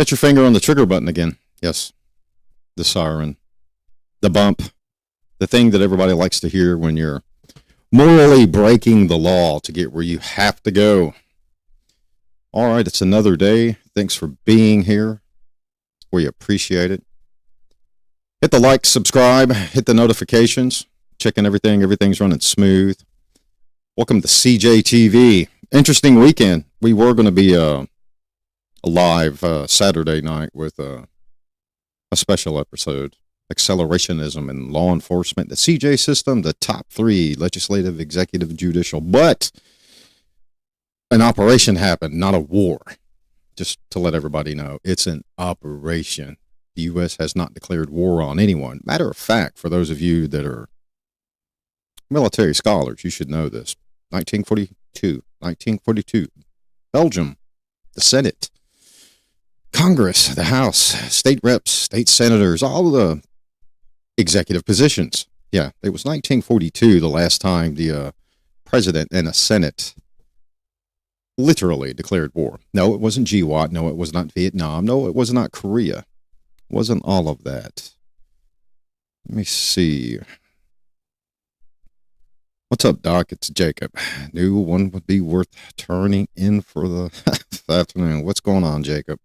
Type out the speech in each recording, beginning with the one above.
Got your finger on the trigger button again. Yes, the siren, the bump, the thing that everybody likes to hear when you're morally breaking the law to get where you have to go. All right, it's another day. Thanks for being here. We appreciate it. Hit the like, subscribe, hit the notifications, checking everything. Everything's running smooth. Welcome to CJTV. Interesting weekend. We were going to be live Saturday night with a special episode. Accelerationism and law enforcement, the CJ system, the top three, legislative, executive, judicial. But an operation happened, not a war. Just to let everybody know, it's an operation. The U.S. has not declared war on anyone. Matter of fact, for those of you that are military scholars, you should know this. 1942, Belgium, the Senate, Congress, the House, state reps, state senators, all the executive positions. Yeah, it was 1942 the last time the president and the Senate literally declared war. No, it wasn't GWOT. No, it was not Vietnam. No, it was not Korea. It wasn't all of that. Let me see. What's up, Doc? It's Jacob. Knew one would be worth turning in for the afternoon. What's going on, Jacob?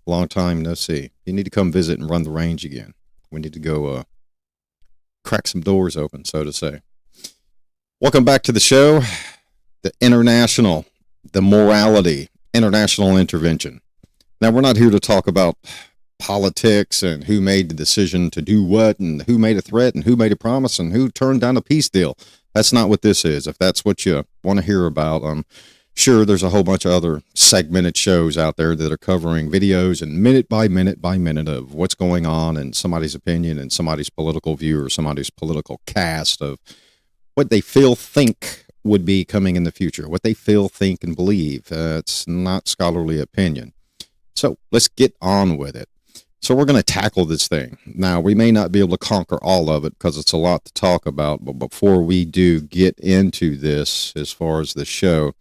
Long time no see. You need to come visit and run the range again. We need to go crack some doors open, so to say. Welcome back to the show. The international, the morality, international intervention. Now, we're not here to talk about politics and who made the decision to do what and who made a threat and who made a promise and who turned down a peace deal. That's not what this is. If that's what you want to hear about, I'm sure there's a whole bunch of other segmented shows out there that are covering videos and minute by minute of what's going on and somebody's opinion and somebody's political view or somebody's political cast of what they feel, think would be coming in the future, what they feel, think, and believe. It's not scholarly opinion. So let's get on with it. So we're going to tackle this thing. Now, we may not be able to conquer all of it because it's a lot to talk about, but before we do get into this, as far as the show,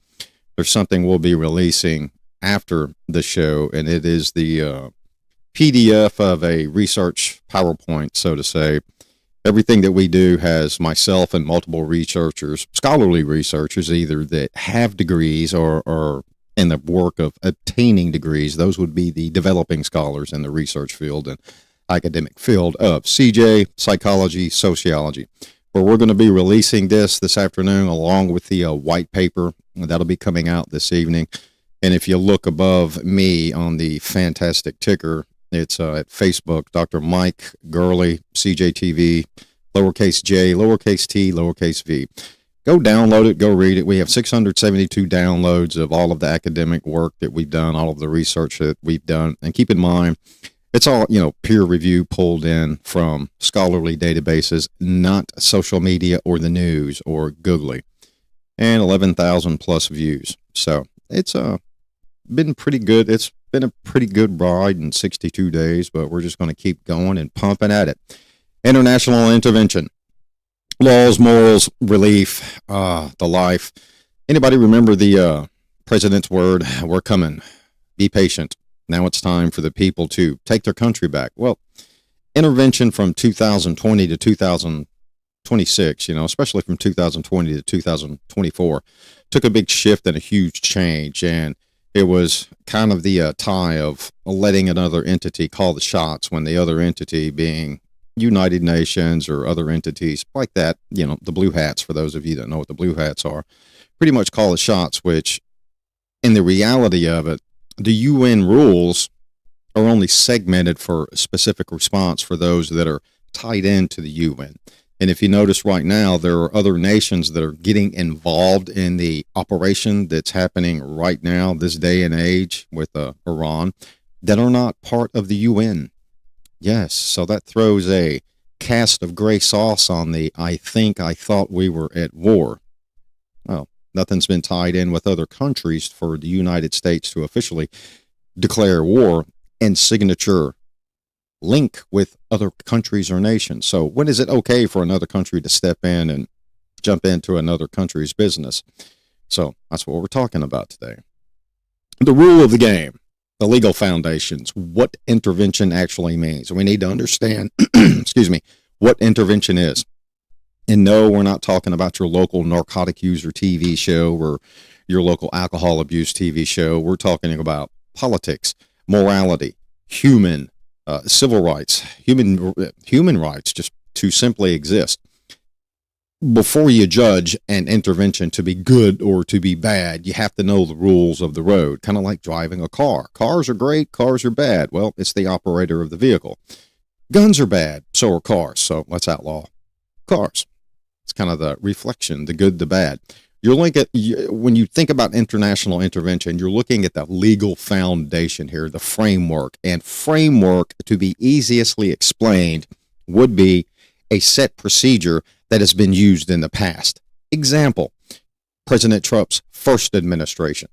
there's something we'll be releasing after the show, and it is the PDF of a research PowerPoint, so to say. Everything that we do has myself and multiple researchers, scholarly researchers, either that have degrees or in the work of obtaining degrees. Those would be the developing scholars in the research field and academic field of CJ, psychology, sociology. But we're going to be releasing this afternoon along with the white paper. That'll be coming out this evening. And if you look above me on the fantastic ticker, it's at Facebook, Dr. Mike Gurley, CJTV, lowercase j, lowercase t, lowercase v. Go download it, go read it. We have 672 downloads of all of the academic work that we've done, all of the research that we've done. And keep in mind, it's all, peer review pulled in from scholarly databases, not social media or the news or Googly. And 11,000 plus views. So it's been pretty good. It's been a pretty good ride in 62 days, but we're just going to keep going and pumping at it. International intervention. Laws, morals, relief, the life. Anybody remember the president's word? We're coming. Be patient. Now it's time for the people to take their country back. Well, intervention from 2020 to 2026, especially from 2020 to 2024, took a big shift and a huge change. And it was kind of the tie of letting another entity call the shots when the other entity being United Nations or other entities like that, the blue hats, for those of you that know what the blue hats are, pretty much call the shots, which in the reality of it, the UN rules are only segmented for a specific response for those that are tied into the UN. And if you notice right now, there are other nations that are getting involved in the operation that's happening right now, this day and age with Iran, that are not part of the UN. Yes, so that throws a cast of gray sauce on the I thought we were at war. Well, nothing's been tied in with other countries for the United States to officially declare war and signature link with other countries or nations. So when is it okay for another country to step in and jump into another country's business? So that's what we're talking about today. The rule of the game. the legal foundations, what intervention actually means. We need to understand, excuse me, what intervention is. And no, we're not talking about your local narcotic user TV show or your local alcohol abuse TV show. We're talking about politics, morality, human, civil rights, human rights, just to simply exist. Before you judge an intervention to be good or to be bad, you have to know the rules of the road, kind of like driving a car. Cars are great, cars are bad. Well, it's the operator of the vehicle. Guns are bad, so are cars. So let's outlaw cars. It's kind of the reflection, the good, the bad. When you think about international intervention, you're looking at the legal foundation here, the framework. And framework, to be easiestly explained, would be a set procedure that has been used in the past. Example, President Trump's first administration.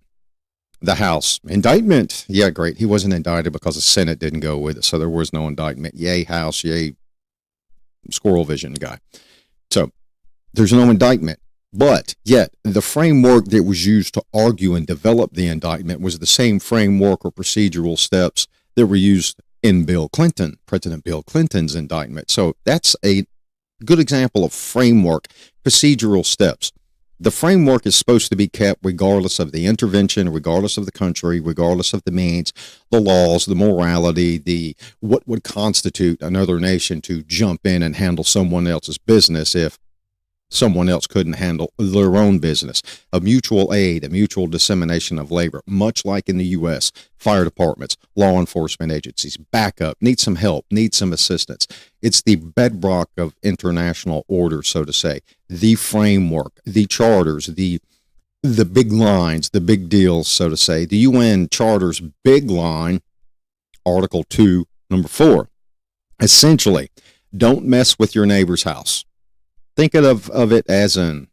The House indictment. Yeah, great. He wasn't indicted because the Senate didn't go with it, so there was no indictment. Yay, House. Yay, squirrel vision guy. So there's no indictment. But yet the framework that was used to argue and develop the indictment was the same framework or procedural steps that were used in President Bill Clinton's indictment. So that's a good example of framework, procedural steps. The framework is supposed to be kept regardless of the intervention, regardless of the country, regardless of the means, the laws, the morality, what would constitute another nation to jump in and handle someone else's business if someone else couldn't handle their own business. A mutual aid, a mutual dissemination of labor, much like in the U.S., fire departments, law enforcement agencies, backup, need some help, need some assistance. It's the bedrock of international order, so to say. The framework, the charters, the big lines, the big deals, so to say. The UN Charter's big line, Article 2, number 4. Essentially, don't mess with your neighbor's house. Think of it as an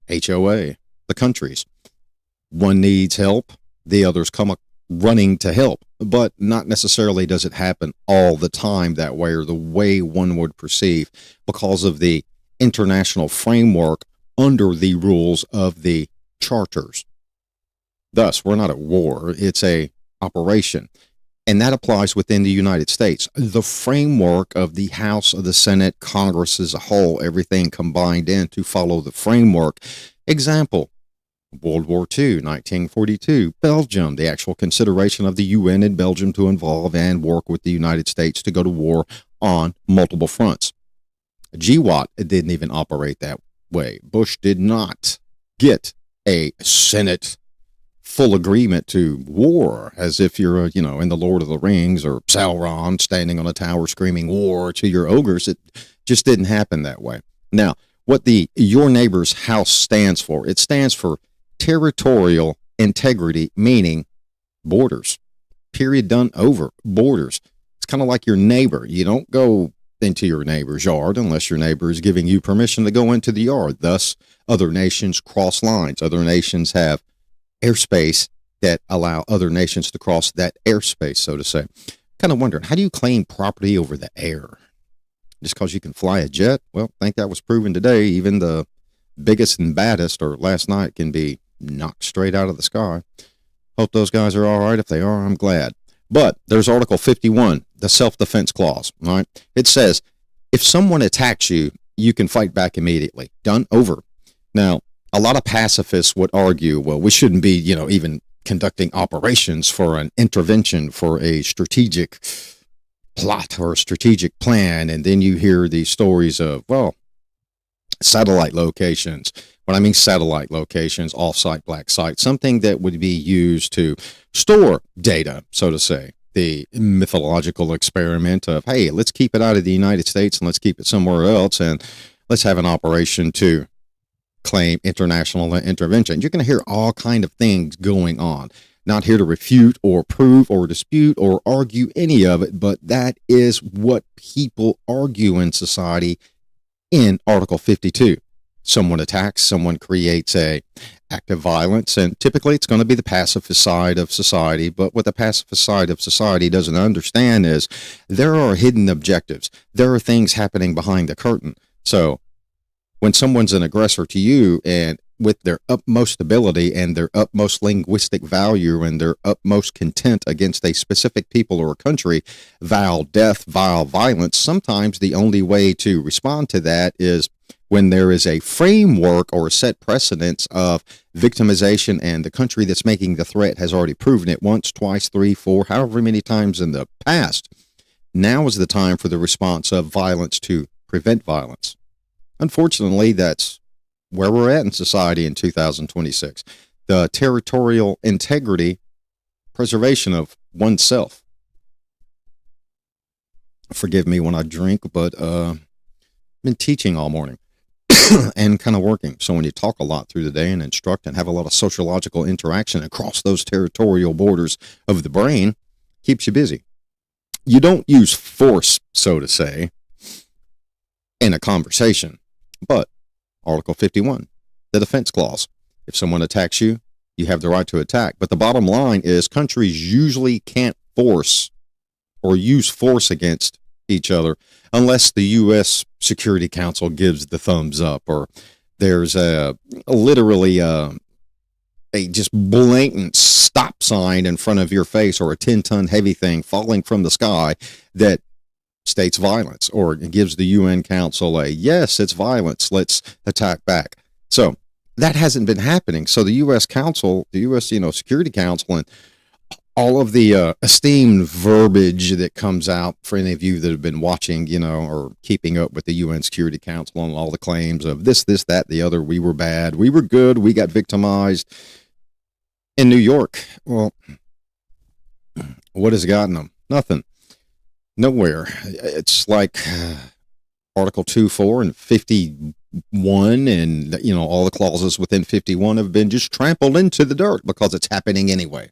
HOA, the countries. One needs help, the others come running to help, but not necessarily does it happen all the time that way or the way one would perceive because of the international framework under the rules of the charters. Thus, we're not at war, it's a operation. And that applies within the United States. The framework of the House, of the Senate, Congress as a whole, everything combined in to follow the framework. Example, World War II, 1942, Belgium, the actual consideration of the UN in Belgium to involve and work with the United States to go to war on multiple fronts. GWOT didn't even operate that way. Bush did not get a Senate full agreement to war, as if you're, in the Lord of the Rings or Sauron standing on a tower screaming war to your ogres. It just didn't happen that way. Now, what the your neighbor's house stands for, it stands for territorial integrity, meaning borders. Period, done, over. Borders. It's kind of like your neighbor. You don't go into your neighbor's yard unless your neighbor is giving you permission to go into the yard. Thus, other nations cross lines. Other nations have airspace that allow other nations to cross that airspace, so to say. Kind of wondering, how do you claim property over the air? Just because you can fly a jet? Well, I think that was proven today. Even the biggest and baddest, or last night, can be knocked straight out of the sky. Hope those guys are all right. If they are, I'm glad. But there's Article 51, the self-defense clause. All right? It says, if someone attacks you, you can fight back immediately. Done, over. Now, a lot of pacifists would argue, well, we shouldn't be, even conducting operations for an intervention for a strategic plot or a strategic plan. And then you hear these stories of, satellite locations. When I mean satellite locations, off-site, black site, something that would be used to store data, so to say. The mythological experiment of, hey, let's keep it out of the United States and let's keep it somewhere else, and let's have an operation to claim international intervention. You're going to hear all kind of things going on. Not here to refute or prove or dispute or argue any of it, but that is what people argue in society in Article 52. Someone attacks, someone creates a act of violence, and typically it's going to be the pacifist side of society. But what the pacifist side of society doesn't understand is there are hidden objectives. There are things happening behind the curtain. So when someone's an aggressor to you and with their utmost ability and their utmost linguistic value and their utmost content against a specific people or a country, vile death, vile violence, sometimes the only way to respond to that is when there is a framework or a set precedence of victimization and the country that's making the threat has already proven it once, twice, three, four, however many times in the past. Now is the time for the response of violence to prevent violence. Unfortunately, that's where we're at in society in 2026. The territorial integrity, preservation of oneself. Forgive me when I drink, but I've been teaching all morning and kind of working. So when you talk a lot through the day and instruct and have a lot of sociological interaction across those territorial borders of the brain, keeps you busy. You don't use force, so to say, in a conversation, but Article 51, the defense clause. If someone attacks you, you have the right to attack. But the bottom line is countries usually can't force or use force against each other unless the U.S. Security Council gives the thumbs up, or there's literally a just blatant stop sign in front of your face, or a 10-ton heavy thing falling from the sky that states violence, or it gives the UN Council a, yes, it's violence, let's attack back. So that hasn't been happening. So the U.S. Council, the U.S. Security Council, and all of the esteemed verbiage that comes out for any of you that have been watching, or keeping up with the UN Security Council on all the claims of this, that, the other, we were bad, we were good, we got victimized in New York. Well, what has gotten them? Nothing. Nowhere. It's like Article 2, 4, and 51, and all the clauses within 51 have been just trampled into the dirt because it's happening anyway.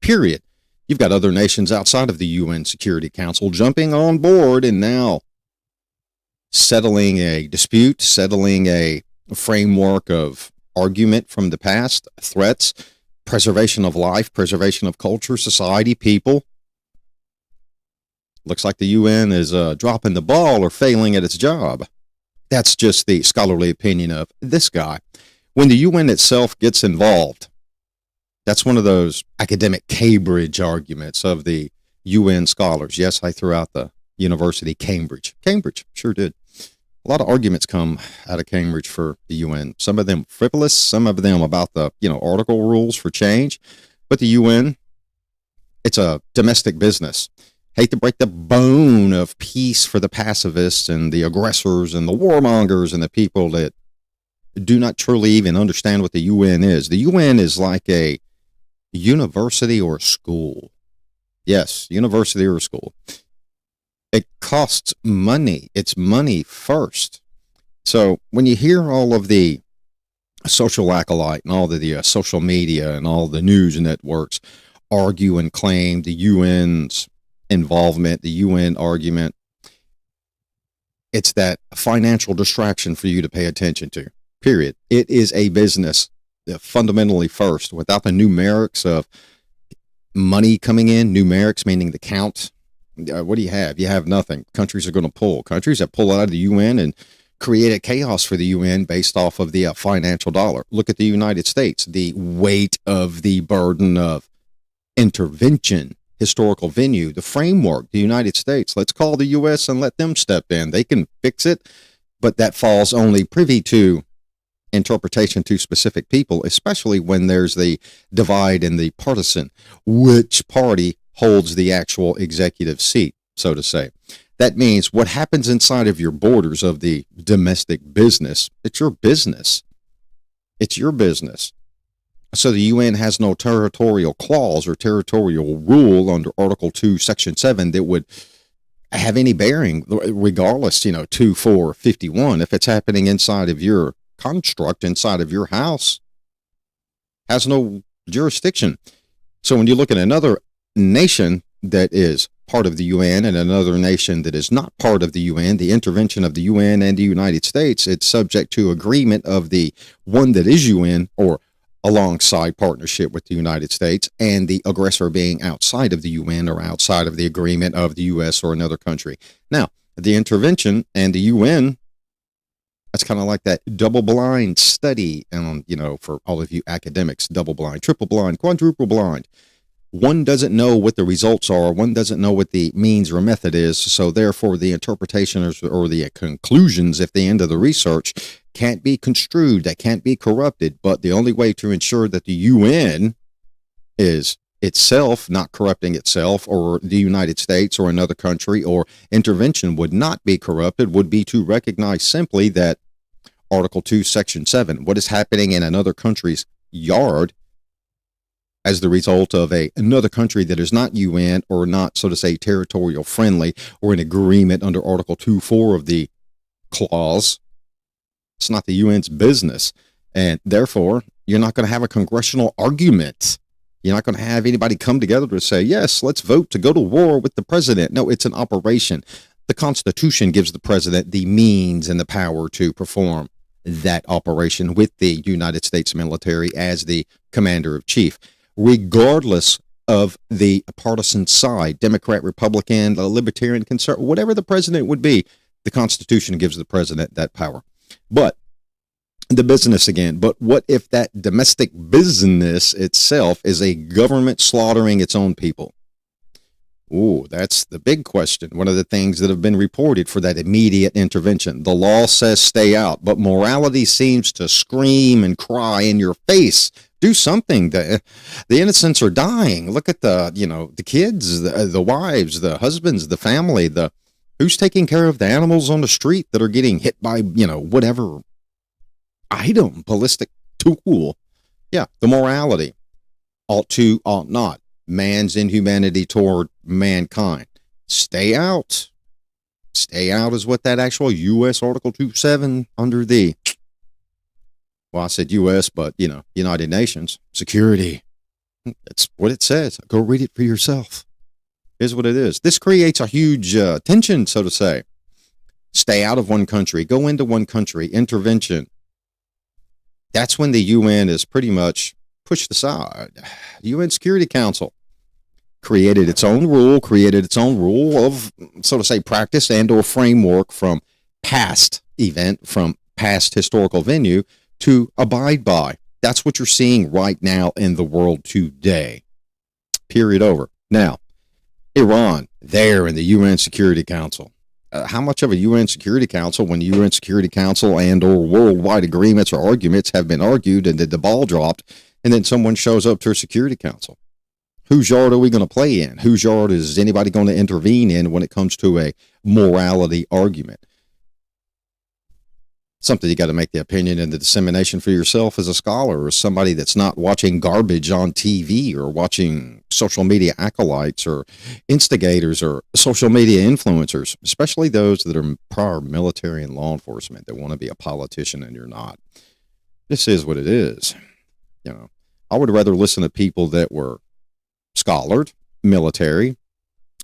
Period. You've got other nations outside of the UN Security Council jumping on board and now settling a dispute, settling a framework of argument from the past, threats, preservation of life, preservation of culture, society, people. Looks like the UN is dropping the ball or failing at its job. That's just the scholarly opinion of this guy. When the UN itself gets involved, that's one of those academic Cambridge arguments of the UN scholars. Yes, I threw out the university Cambridge. Cambridge, sure did. A lot of arguments come out of Cambridge for the UN. Some of them frivolous, some of them about the, article rules for change. But the UN, it's a domestic business. Hate to break the bone of peace for the pacifists and the aggressors and the warmongers and the people that do not truly even understand what the UN is. The UN is like a university or school. Yes, university or school. It costs money. It's money first. So when you hear all of the social acolyte and all the social media and all the news networks argue and claim the UN's involvement, the UN argument, it's that financial distraction for you to pay attention to, period. It is a business fundamentally first. Without the numerics of money coming in, numerics meaning the count, what do you have? You have nothing. Countries are going to pull. Countries that pull out of the UN and create a chaos for the UN based off of the financial dollar. Look at the United States, the weight of the burden of intervention, historical venue, the framework, the United States. Let's call the U.S. and let them step in. They can fix it, but that falls only privy to interpretation to specific people, especially when there's the divide in the partisan. Which party holds the actual executive seat, so to say? That means what happens inside of your borders of the domestic business, it's your business. It's your business. So the UN has no territorial clause or territorial rule under Article 2, Section 7 that would have any bearing, regardless, 2, 4, 51. If it's happening inside of your construct, inside of your house, has no jurisdiction. So when you look at another nation that is part of the UN and another nation that is not part of the UN, the intervention of the UN and the United States, it's subject to agreement of the one that is UN or alongside partnership with the United States, and the aggressor being outside of the UN or outside of the agreement of the U.S. or another country. Now, the intervention and the UN That's kind of like that double-blind study, and for all of you academics, double-blind, triple-blind, quadruple-blind. One doesn't know what the results are. One doesn't know what the means or method is. So therefore, the interpretation or the conclusions at the end of the research can't be construed. That can't be corrupted. But the only way to ensure that the UN is itself not corrupting itself, or the United States or another country, or intervention would not be corrupted, would be to recognize simply that Article 2, Section 7, what is happening in another country's yard as the result of another country that is not UN or not, so to say, territorial friendly, or an agreement under Article 2.4 of the clause. It's not the UN's business. And therefore, you're not going to have a congressional argument. You're not going to have anybody come together to say, yes, let's vote to go to war with the president. No, it's an operation. The Constitution gives the president the means and the power to perform that operation with the United States military as the commander in chief, regardless of the partisan side, Democrat, Republican, Libertarian, Conservative, whatever the president would be. The Constitution gives the president that power. But the business again, but what if that domestic business itself is a government slaughtering its own people? Ooh, that's the big question. One of the things that have been reported for that immediate intervention. The law says stay out, but morality seems to scream and cry in your face. Do something. The innocents are dying. Look at the kids, the wives, the husbands, the family, who's taking care of the animals on the street that are getting hit by, whatever item, ballistic tool. Yeah, the morality. Ought to, ought not. Man's inhumanity toward mankind. Stay out. Stay out is what that actual U.S. Article 2.7 under the, well, I said U.S., but, United Nations security. That's what it says. Go read it for yourself. Here's what it is. This creates a huge tension, so to say. Stay out of one country. Go into one country. Intervention. That's when the UN is pretty much pushed aside. The UN Security Council created its own rule of, so to say, practice and or framework from past event, from past historical venue to abide by. That's what you're seeing right now in the world today. Period over. Now, Iran, there in the UN Security Council. How much of a UN Security Council, when the UN Security Council and or worldwide agreements or arguments have been argued and the ball dropped, and then someone shows up to a Security Council? Whose yard are we going to play in? Whose yard is anybody going to intervene in when it comes to a morality argument? Something you got to make the opinion and the dissemination for yourself as a scholar, or somebody that's not watching garbage on TV or watching social media acolytes or instigators or social media influencers, especially those that are prior military and law enforcement that want to be a politician and you're not. This is what it is. I would rather listen to people that were scholared, military,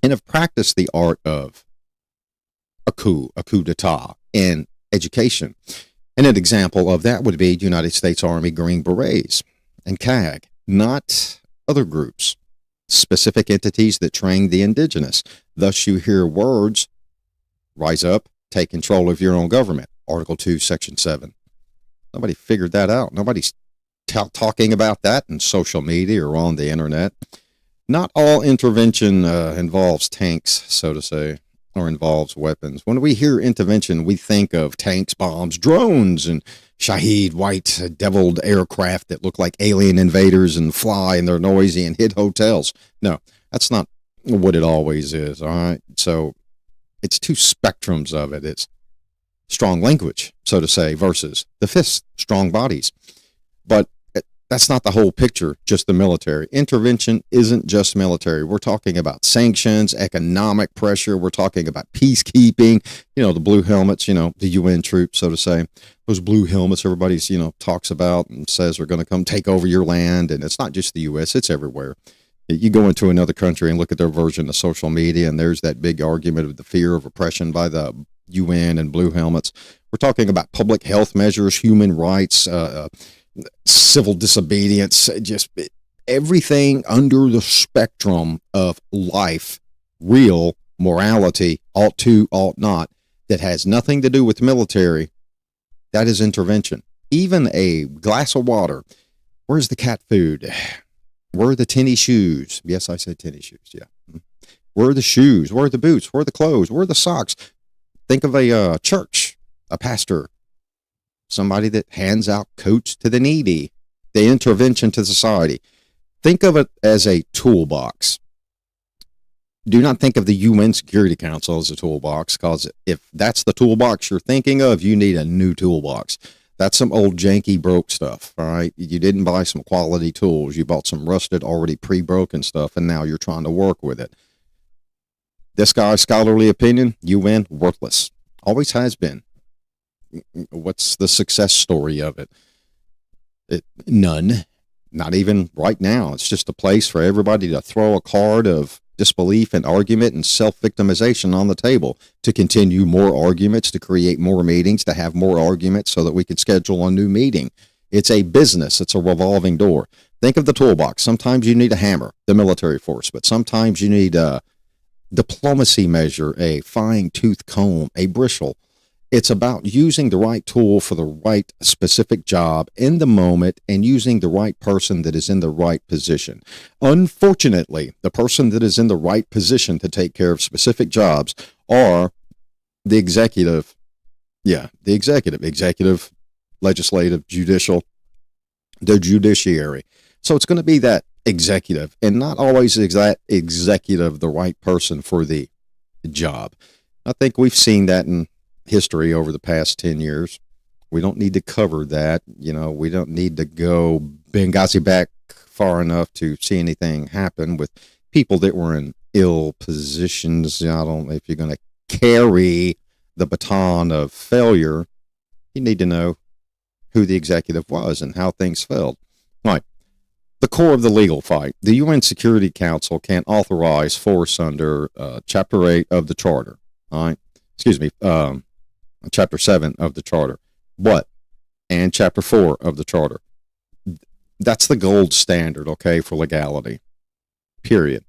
and have practiced the art of a coup d'etat, and education. And an example of that would be United States Army Green Berets and CAG, not other groups, specific entities that train the indigenous. Thus you hear words, rise up, take control of your own government, Article 2, Section 7. Nobody figured that out. Nobody's talking about that in social media or on the internet. Not all intervention involves tanks, so to say, or involves weapons. When we hear intervention, we think of tanks, bombs, drones, and Shahed white deviled aircraft that look like alien invaders and fly and they're noisy and hit hotels. No, that's not what it always is, all right? So it's two spectrums of it. It's strong language, so to say, versus the fists, strong bodies. But that's not the whole picture, just the military. Intervention isn't just military. We're talking about sanctions, economic pressure. We're talking about peacekeeping, the blue helmets, the UN troops, so to say. Those blue helmets everybody's, talks about and says are going to come take over your land. And it's not just the U.S., it's everywhere. You go into another country and look at their version of social media, and there's that big argument of the fear of oppression by the UN and blue helmets. We're talking about public health measures, human rights, civil disobedience, just everything under the spectrum of life, real morality, ought to, ought not, that has nothing to do with military, That is intervention. Even a glass of water. Where's the cat food? Where are the tennis shoes? Yes, I said tennis shoes. Yeah. Where are the shoes? Where are the boots? Where are the clothes? Where are the socks? Think of a church, a pastor, somebody that hands out coats to the needy, the intervention to society. Think of it as a toolbox. Do not think of the UN Security Council as a toolbox, because if that's the toolbox you're thinking of, you need a new toolbox. That's some old janky broke stuff, all right? You didn't buy some quality tools. You bought some rusted, already pre-broken stuff, and now you're trying to work with it. This guy's scholarly opinion, UN, worthless. Always has been. What's the success story of it? None. Not even right now. It's just a place for everybody to throw a card of disbelief and argument and self-victimization on the table, to continue more arguments, to create more meetings, to have more arguments so that we can schedule a new meeting. It's a business. It's a revolving door. Think of the toolbox. Sometimes you need a hammer, the military force, but sometimes you need a diplomacy measure, a fine-tooth comb, a bristle. It's about using the right tool for the right specific job in the moment, and using the right person that is in the right position. Unfortunately, the person that is in the right position to take care of specific jobs are the executive. Yeah, the executive, legislative, judicial, the judiciary. So it's going to be that executive, and not always is that executive the right person for the job. I think we've seen that in history over the past 10 years. We don't need to cover that. We don't need to go Benghazi back far enough to see anything happen with people that were in ill positions. I don't know if you're going to carry the baton of failure. You need to know who the executive was and how things failed. All right. The core of the legal fight. The UN Security Council can authorize force under Chapter 8 of the Charter. All right. Excuse me. Chapter 7 of the Charter. What? And Chapter 4 of the Charter. That's the gold standard, okay, for legality. Period.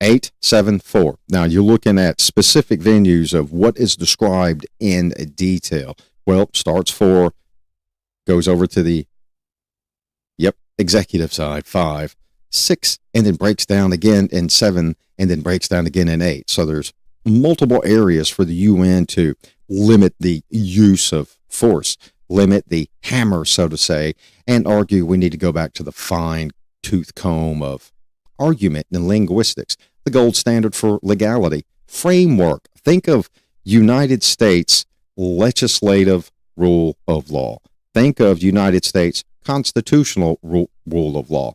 874. Now, you're looking at specific venues of what is described in detail. Well, starts 4, goes over to the, executive side, 5, 6, and then breaks down again in 7, and then breaks down again in 8. So there's multiple areas for the UN to limit the use of force, limit the hammer, so to say, and argue we need to go back to the fine-tooth comb of argument and linguistics, the gold standard for legality. Framework. Think of United States legislative rule of law. Think of United States constitutional rule of law.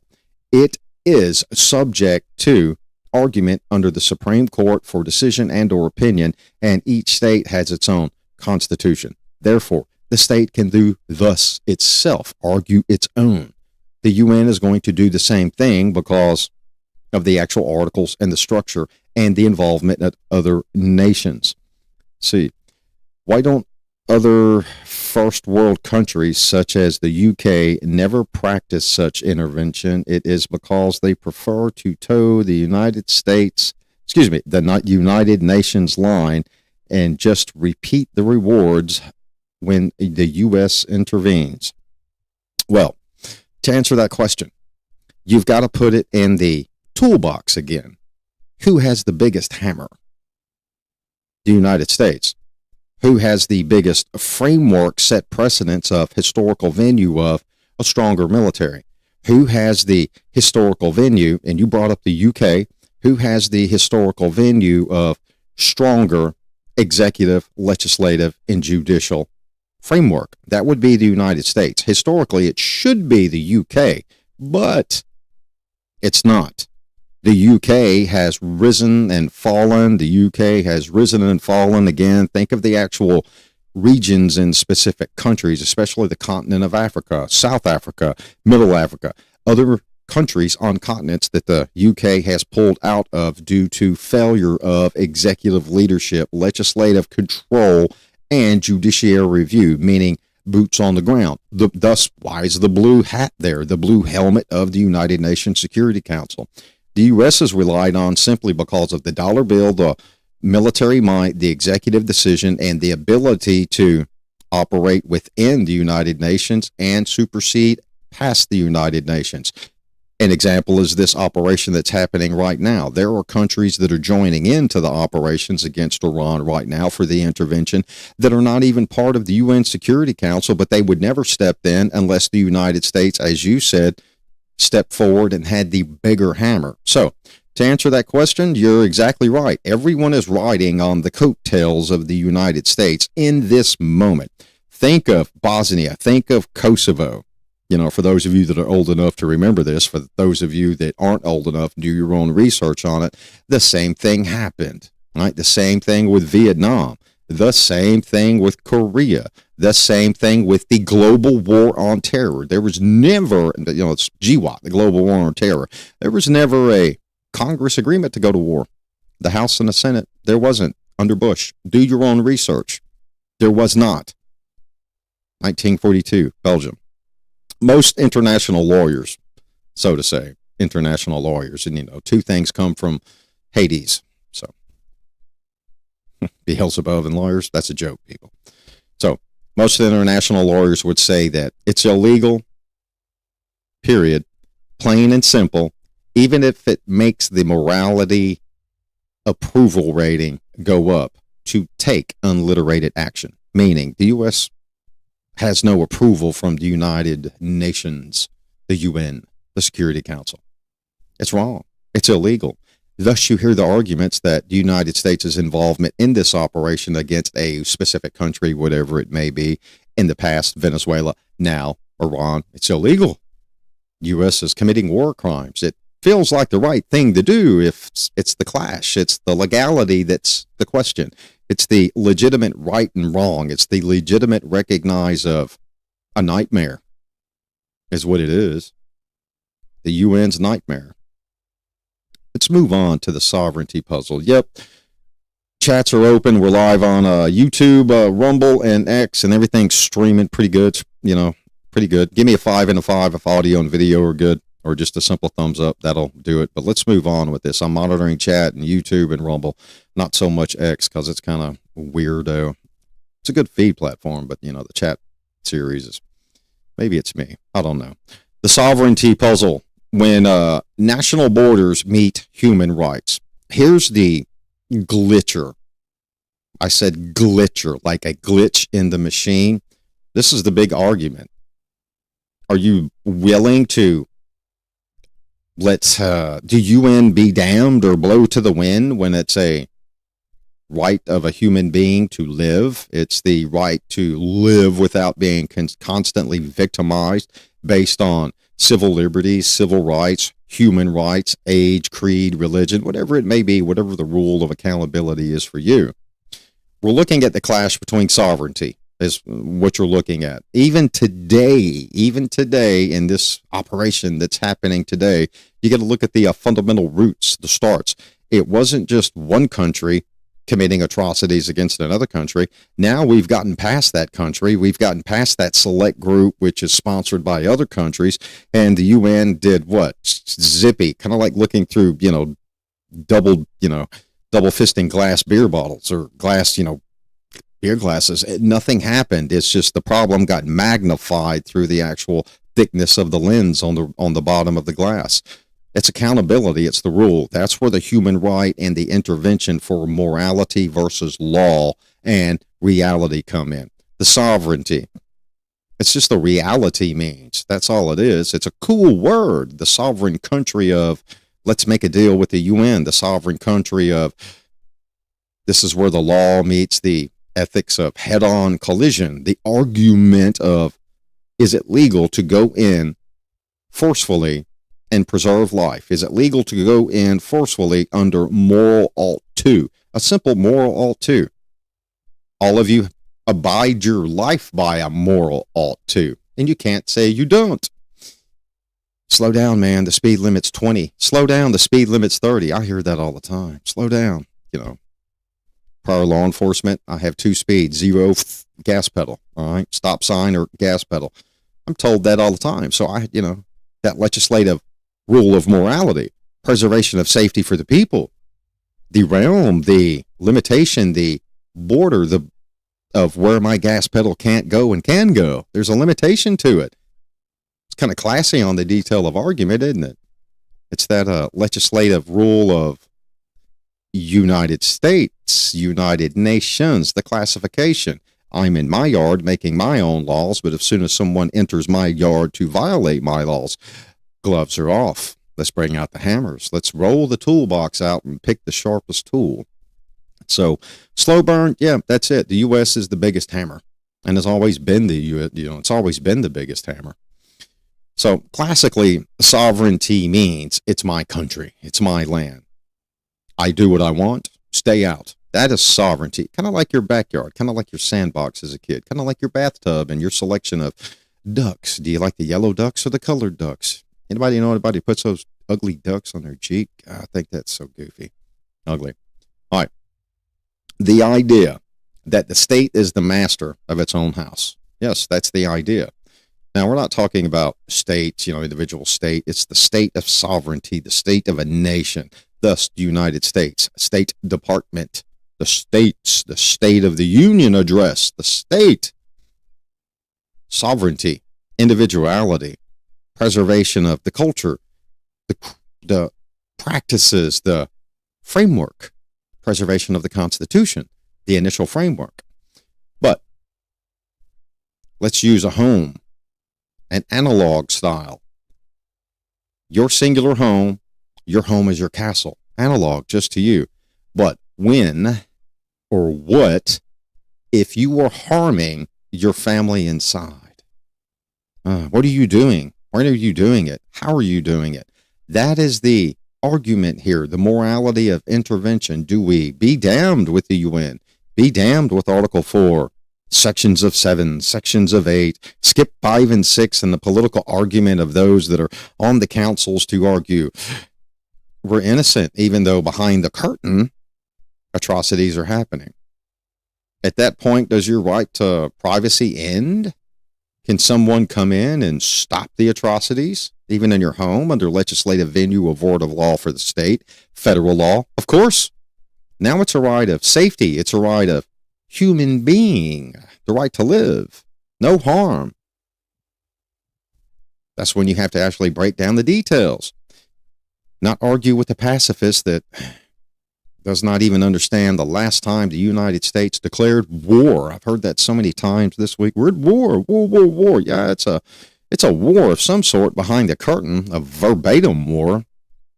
It is subject to argument under the Supreme Court for decision and or opinion, and each state has its own constitution. Therefore, the state can do thus itself, argue its own. The UN is going to do the same thing because of the actual articles and the structure and the involvement of other nations. See, why don't other first world countries such as the UK never practice such intervention? It is because they prefer to toe the United Nations line and just repeat the rewards when the U.S. intervenes. Well, to answer that question, you've got to put it in the toolbox again. Who has the biggest hammer? The United States. Who has the biggest framework set precedents of historical venue of a stronger military? Who has the historical venue, and you brought up the UK, who has the historical venue of stronger executive, legislative, and judicial framework? That would be the United States. Historically, it should be the UK, but it's not. The UK has risen and fallen. The UK has risen and fallen again. Think of the actual regions in specific countries, especially the continent of Africa, South Africa, Middle Africa, other countries on continents that the UK has pulled out of due to failure of executive leadership, legislative control, and judiciary review, meaning boots on the ground. Thus, why is the blue hat there, the blue helmet of the United Nations Security Council? The U.S. is relied on simply because of the dollar bill, the military might, the executive decision, and the ability to operate within the United Nations and supersede past the United Nations. An example is this operation that's happening right now. There are countries that are joining into the operations against Iran right now for the intervention that are not even part of the UN Security Council, but they would never step in unless the United States, as you said, stepped forward and had the bigger hammer. So, to answer that question, you're exactly right. Everyone is riding on the coattails of the United States in this moment. Think of Bosnia. Think of Kosovo. You know, for those of you that are old enough to remember this, for those of you that aren't old enough, do your own research on it. The same thing happened, right? The same thing with Vietnam. The same thing with Korea. The same thing with the global war on terror. There was never, it's GWOT, the global war on terror. There was never a Congress agreement to go to war. The House and the Senate, there wasn't under Bush. Do your own research. There was not. 1942, Belgium. Most international lawyers, so to say, international lawyers, and two things come from Hades. So, Beelzebub and lawyers, that's a joke, people. So, most international lawyers would say that it's illegal, period, plain and simple, even if it makes the morality approval rating go up, to take unliterated action, meaning the U.S. has no approval from the United Nations, the UN, the Security Council. It's wrong. It's illegal. Thus, you hear the arguments that the United States' involvement in this operation against a specific country, whatever it may be, in the past, Venezuela, now Iran, it's illegal. U.S. is committing war crimes. It feels like the right thing to do if it's the clash. It's the legality that's the question. It's the legitimate right and wrong. It's the legitimate recognize of a nightmare is what it is. The UN's nightmare. Let's move on to the sovereignty puzzle. Yep. Chats are open. We're live on YouTube, Rumble, and X, and everything's streaming pretty good. Pretty good. Give me a 5 and a 5 if audio and video are good, or just a simple thumbs up. That'll do it. But let's move on with this. I'm monitoring chat and YouTube and Rumble, not so much X because it's kind of weirdo. It's a good feed platform, but the chat series is, maybe it's me. I don't know. The sovereignty puzzle. When national borders meet human rights. Here's the glitcher. I said glitcher, like a glitch in the machine. This is the big argument. Are you willing to let the UN be damned or blow to the wind when it's a right of a human being to live? It's the right to live without being constantly victimized based on civil liberties, civil rights, human rights, age, creed, religion, whatever it may be, whatever the rule of accountability is for you. We're looking at the clash between sovereignty is what you're looking at. Even today in this operation that's happening today, you got to look at the fundamental roots, the starts. It wasn't just one country committing atrocities against another country. Now we've gotten past that country. We've gotten past that select group, which is sponsored by other countries. And the UN did what? Zippy, kind of like looking through, double fisting glass beer bottles or glass, beer glasses. Nothing happened. It's just the problem got magnified through the actual thickness of the lens on the bottom of the glass. It's accountability. It's the rule. That's where the human right and the intervention for morality versus law and reality come in. The sovereignty. It's just the reality means. That's all it is. It's a cool word. The sovereign country of, let's make a deal with the UN. The sovereign country of, this is where the law meets the ethics of head-on collision. The argument of, is it legal to go in forcefully and preserve life? Is it legal to go in forcefully under moral alt 2? A simple moral alt 2. All of you abide your life by a moral alt 2, and you can't say you don't. Slow down, man. The speed limit's 20. Slow down. The speed limit's 30. I hear that all the time. Slow down. Prior law enforcement, I have 2 speeds, 0 gas pedal. All right. Stop sign or gas pedal. I'm told that all the time. So that legislative rule of morality, preservation of safety for the people, the realm, the limitation, the border, the of where my gas pedal can't go and can go. There's a limitation to it. It's kind of classy on the detail of argument, isn't it? It's that legislative rule of United States, United Nations, the classification. I'm in my yard making my own laws, but as soon as someone enters my yard to violate my laws, gloves are off. Let's bring out the hammers. Let's roll the toolbox out and pick the sharpest tool. So slow burn, yeah, that's it. The U.S. is the biggest hammer, and has always been it's always been the biggest hammer. So classically, sovereignty means it's my country, it's my land. I do what I want, stay out. That is sovereignty. Kind of like your backyard, kind of like your sandbox as a kid, kind of like your bathtub and your selection of ducks. Do you like the yellow ducks or the colored ducks? Anybody know anybody who puts those ugly ducks on their Jeep? I think that's so goofy. Ugly. All right. The idea that the state is the master of its own house. Yes, that's the idea. Now, we're not talking about states, individual state. It's the state of sovereignty, the state of a nation, thus the United States, State Department, the states, the State of the Union address, the state, sovereignty, individuality, preservation of the culture, the practices, the framework, preservation of the Constitution, the initial framework. But let's use a home, an analog style. Your singular home, your home is your castle, analog just to you. But when or what if you are harming your family inside? What are you doing? When are you doing it? How are you doing it? That is the argument here, the morality of intervention. Do we be damned with the UN? Be damned with Article 4, sections of 7, sections of 8, skip 5 and 6, and the political argument of those that are on the councils to argue we're innocent, even though behind the curtain, atrocities are happening. At that point, does your right to privacy end? Can someone come in and stop the atrocities, even in your home, under legislative venue of word of law for the state, federal law? Of course. Now it's a right of safety. It's a right of human being, the right to live, no harm. That's when you have to actually break down the details, not argue with the pacifist that does not even understand the last time the United States declared war. I've heard that so many times this week. We're at war. Yeah, it's a war of some sort behind the curtain, a verbatim war.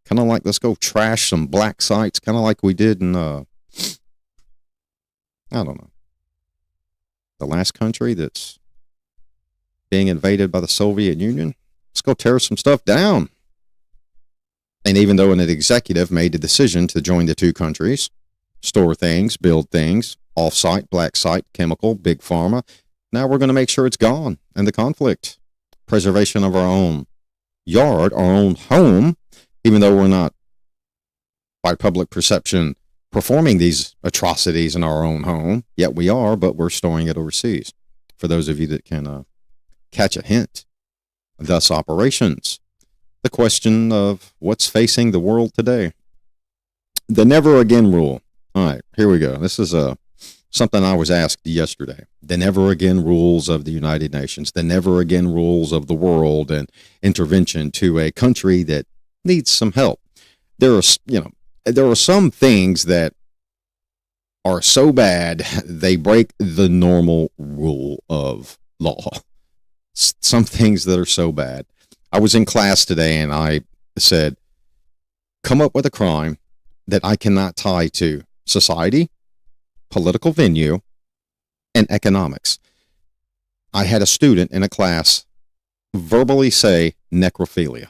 Kind of like, let's go trash some black sites, kind of like we did in, I don't know, the last country that's being invaded by the Soviet Union. Let's go tear some stuff down. And even though an executive made the decision to join the two countries, store things, build things, off-site, black site, chemical, big pharma, now we're going to make sure it's gone. And the conflict, preservation of our own yard, our own home, even though we're not, by public perception, performing these atrocities in our own home, yet we are, but we're storing it overseas. For those of you that can catch a hint, thus operations. The question of what's facing the world today. The never again rule. All right, here we go. This is something I was asked yesterday. The never again rules of the United Nations, the never again rules of the world and intervention to a country that needs some help. There are some things that are so bad they break the normal rule of law. Some things that are so bad. I was in class today and I said, come up with a crime that I cannot tie to society, political venue, and economics. I had a student in a class verbally say necrophilia.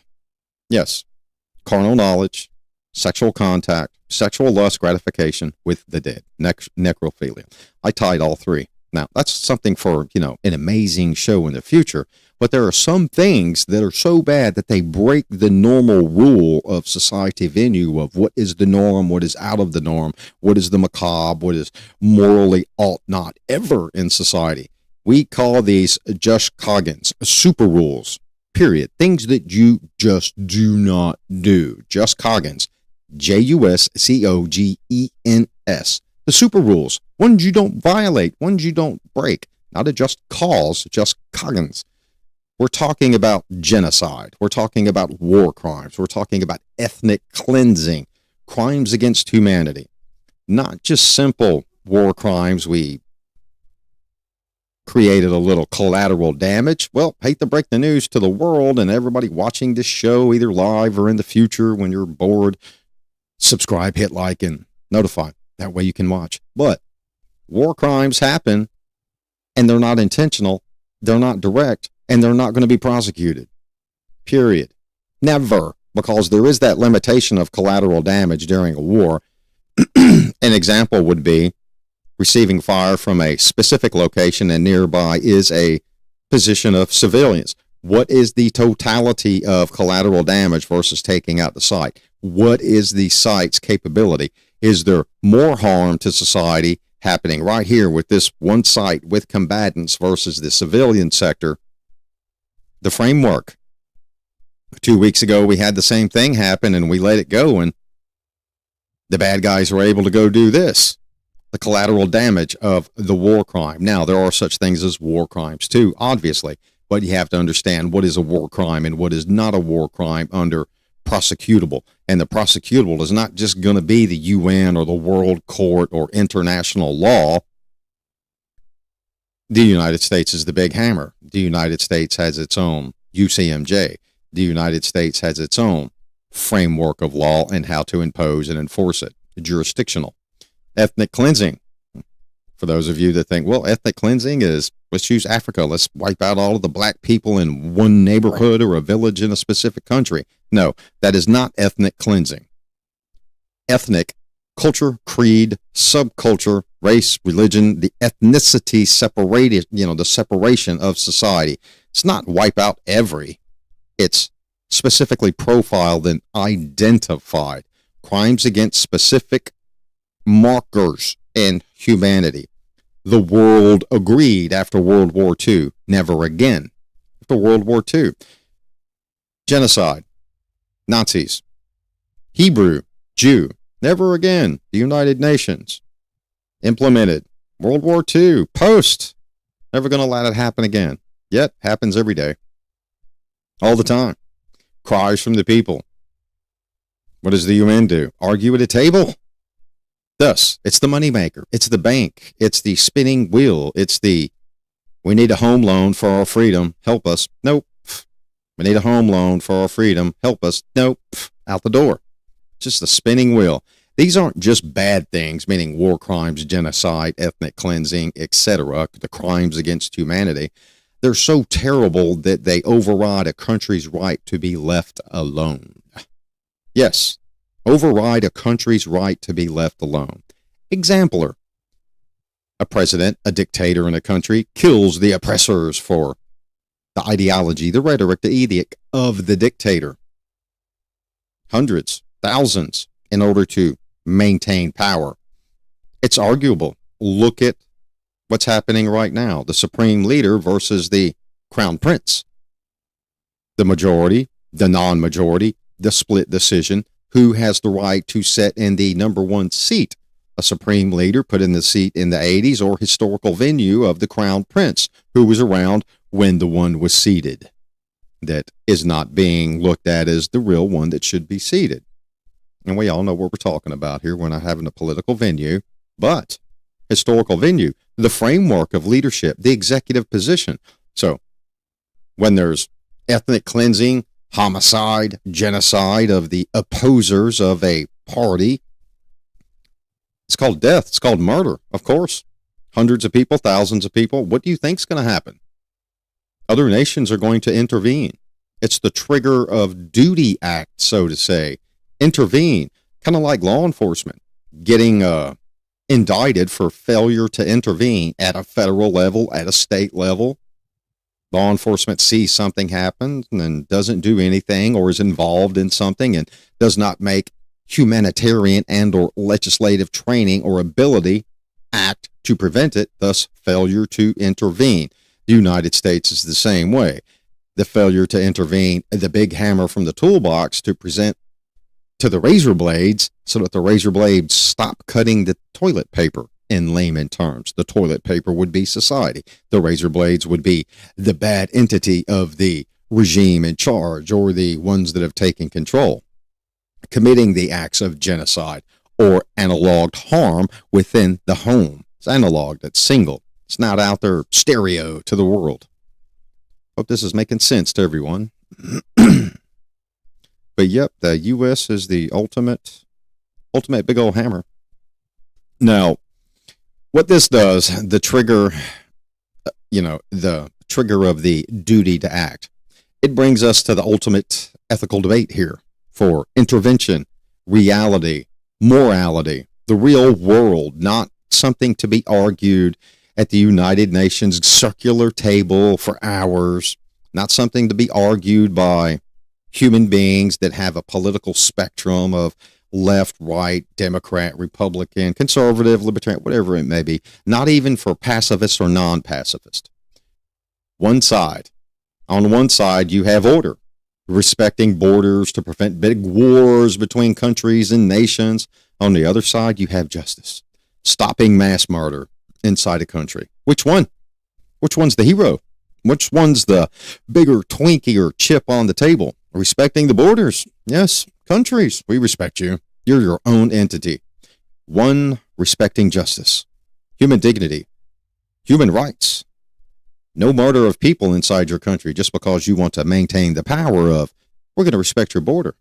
Yes, carnal knowledge, sexual contact, sexual lust, gratification with the dead, necrophilia. I tied all three. Now, that's something for, an amazing show in the future. But there are some things that are so bad that they break the normal rule of society venue of what is the norm, what is out of the norm, what is the macabre, what is morally ought not ever in society. We call these just coggins, super rules, period. Things that you just do not do. Just coggins. Juscogens. The super rules, ones you don't violate, ones you don't break. Not a just cause, just cogens. We're talking about genocide. We're talking about war crimes. We're talking about ethnic cleansing, crimes against humanity. Not just simple war crimes. We created a little collateral damage. Well, hate to break the news to the world and everybody watching this show, either live or in the future when you're bored. Subscribe, hit like, and notify. That way you can watch. But war crimes happen, and they're not intentional. They're not direct. And they're not going to be prosecuted. Period. Never. Because there is that limitation of collateral damage during a war. An example would be receiving fire from a specific location and nearby is a position of civilians. What is the totality of collateral damage versus taking out the site? What is the site's capability? Is there more harm to society happening right here with this one site with combatants versus the civilian sector? The framework. 2 weeks ago, we had the same thing happen and we let it go, and the bad guys were able to go do this. The collateral damage of the war crime. Now, there are such things as war crimes too, obviously, but you have to understand what is a war crime and what is not a war crime under prosecutable. And the prosecutable is not just going to be the UN or the World Court or international law. The United States is the big hammer. The United States has its own UCMJ. The United States has its own framework of law and how to impose and enforce it. Jurisdictional. Ethnic cleansing. For those of you that think, well, ethnic cleansing is, let's use Africa. Let's wipe out all of the black people in one neighborhood or a village in a specific country. No, that is not ethnic cleansing. Ethnic, culture, creed, subculture, race, religion, the ethnicity separated, the separation of society. It's not wipe out every. It's specifically profiled and identified. Crimes against specific markers in humanity. The world agreed after World War II. Never again. After World War II. Genocide. Nazis. Hebrew. Jew. Never again. The United Nations. Implemented. World War II. Post. Never going to let it happen again. Yet, happens every day. All the time. Cries from the people. What does the UN do? Argue at a table? Thus, it's the moneymaker. It's the bank. It's the spinning wheel. It's the, we need a home loan for our freedom. Help us. Nope. We need a home loan for our freedom. Help us. Nope. Out the door. Just the spinning wheel. These aren't just bad things, meaning war crimes, genocide, ethnic cleansing, etc., the crimes against humanity. They're so terrible that they override a country's right to be left alone. Yes, override a country's right to be left alone. Exemplar. A president, a dictator in a country, kills the oppressors for the ideology, the rhetoric, the edict of the dictator. Hundreds, thousands, in order to maintain power. It's arguable. Look at what's happening right now. The supreme leader versus the crown prince. The majority, the non-majority, the split decision. Who has the right to set in the number one seat? A supreme leader put in the seat in the 80s or historical venue of the crown prince who was around when the one was seated. That is not being looked at as the real one that should be seated. And we all know what we're talking about here. We're not having a political venue, but historical venue, the framework of leadership, the executive position. So when there's ethnic cleansing, homicide, genocide of the opposers of a party, it's called death. It's called murder, of course. Hundreds of people, thousands of people. What do you think's going to happen? Other nations are going to intervene. It's the trigger of duty act, so to say. Intervene, kind of like law enforcement, getting indicted for failure to intervene at a federal level, at a state level. Law enforcement sees something happen and doesn't do anything, or is involved in something and does not make humanitarian and or legislative training or ability act to prevent it, thus failure to intervene. The United States is the same way. The failure to intervene, the big hammer from the toolbox to to the razor blades so that the razor blades stop cutting the toilet paper. In layman terms, the toilet paper would be society. The razor blades would be the bad entity of the regime in charge, or the ones that have taken control, committing the acts of genocide or analoged harm within the home. It's analog, that's single. It's not out there stereo to the world. Hope this is making sense to everyone. But yep, the U.S. is the ultimate big old hammer. Now, what this does, the trigger of the duty to act, it brings us to the ultimate ethical debate here for intervention, reality, morality, the real world, not something to be argued at the United Nations circular table for hours, not something to be argued by human beings that have a political spectrum of left, right, Democrat, Republican, conservative, libertarian, whatever it may be, not even for pacifist or non-pacifist. One side. On one side, you have order, respecting borders to prevent big wars between countries and nations. On the other side, you have justice, stopping mass murder inside a country. Which one? Which one's the hero? Which one's the bigger Twinkie or chip on the table? Respecting the borders. Yes, countries, we respect you. You're your own entity. One, respecting justice, human dignity, human rights. No murder of people inside your country just because you want to maintain the power of, we're going to respect your border.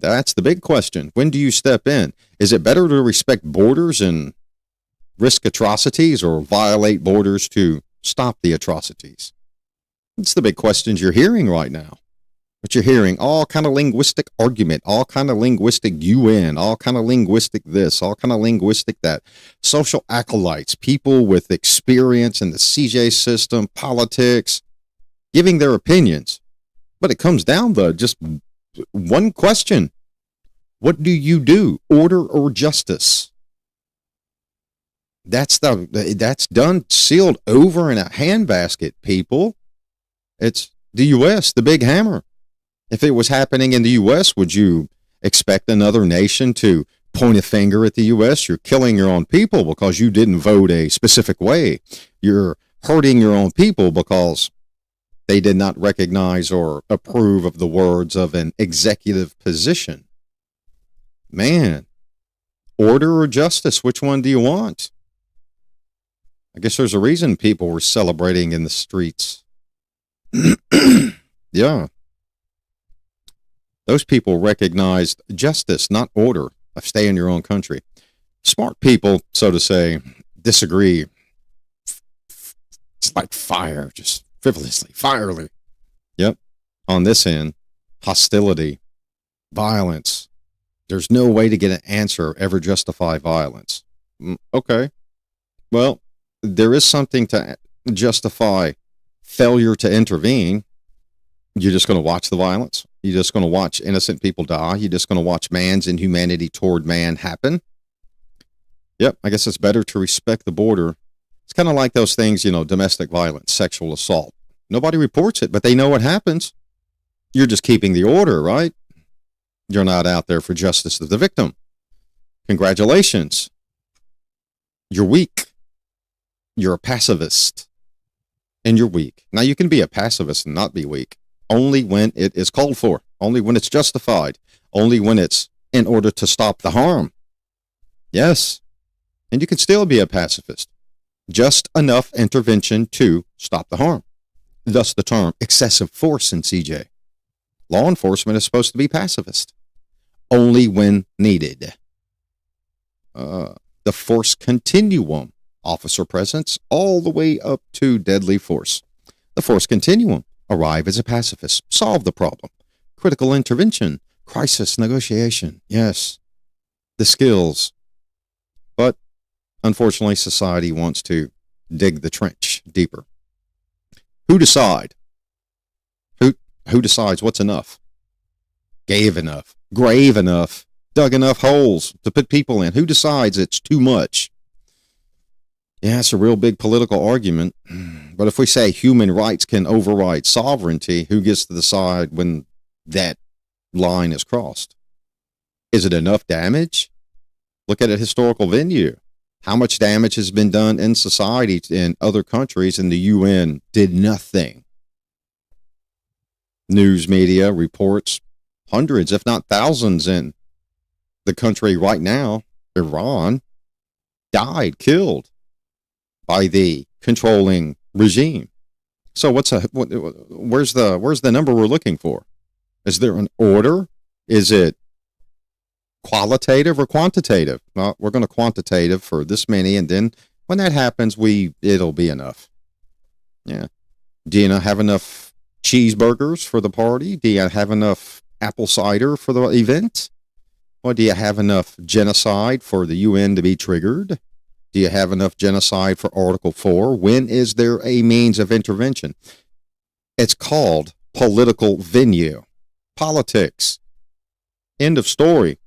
That's the big question. When do you step in? Is it better to respect borders and risk atrocities, or violate borders to stop the atrocities? It's the big questions you're hearing right now. But you're hearing all kind of linguistic argument, all kind of linguistic UN, all kind of linguistic this, all kind of linguistic that. Social acolytes, people with experience in the CJ system, politics, giving their opinions. But it comes down to just one question. What do you do? Order or justice? That's done, sealed over in a handbasket, people. It's the U.S., the big hammer. If it was happening in the U.S., would you expect another nation to point a finger at the U.S.? You're killing your own people because you didn't vote a specific way. You're hurting your own people because they did not recognize or approve of the words of an executive position. Man, order or justice, which one do you want? I guess there's a reason people were celebrating in the streets. Yeah. Those people recognized justice, not order, of stay in your own country. Smart people, so to say, disagree. It's like fire, just frivolously, fierily. Yep. On this end, hostility, violence. There's no way to get an answer ever justify violence. Okay. Well, there is something to justify failure to intervene. You're just going to watch the violence? You're just going to watch innocent people die? You're just going to watch man's inhumanity toward man happen? Yep, I guess it's better to respect the border. It's kind of like those things, domestic violence, sexual assault. Nobody reports it, but they know what happens. You're just keeping the order, right? You're not out there for justice of the victim. Congratulations. You're weak. You're a pacifist. And you're weak. Now, you can be a pacifist and not be weak. Only when it is called for, only when it's justified, only when it's in order to stop the harm. Yes, and you can still be a pacifist. Just enough intervention to stop the harm. Thus the term excessive force in CJ. Law enforcement is supposed to be pacifist, only when needed. The force continuum, officer presence, all the way up to deadly force. The force continuum. Arrive as a pacifist. Solve the problem. Critical intervention. Crisis negotiation. Yes. The skills. But unfortunately, society wants to dig the trench deeper. Who decide? Who decides what's enough? Gave enough. Grave enough. Dug enough holes to put people in. Who decides it's too much? Yeah, it's a real big political argument. But if we say human rights can override sovereignty, who gets to decide when that line is crossed? Is it enough damage? Look at a historical venue. How much damage has been done in society in other countries, and the UN did nothing. News media reports hundreds, if not thousands, in the country right now, Iran, died, killed by the controlling regime. So where's the number we're looking for? Is there an order? Is it qualitative or quantitative? Well, we're going to quantitative for this many, and then when that happens, it'll be enough. Yeah. Do you not have enough cheeseburgers for the party? Do you have enough apple cider for the event? Or do you have enough genocide for the UN to be triggered? Do you have enough genocide for Article 4? When is there a means of intervention? It's called political venue. Politics. End of story.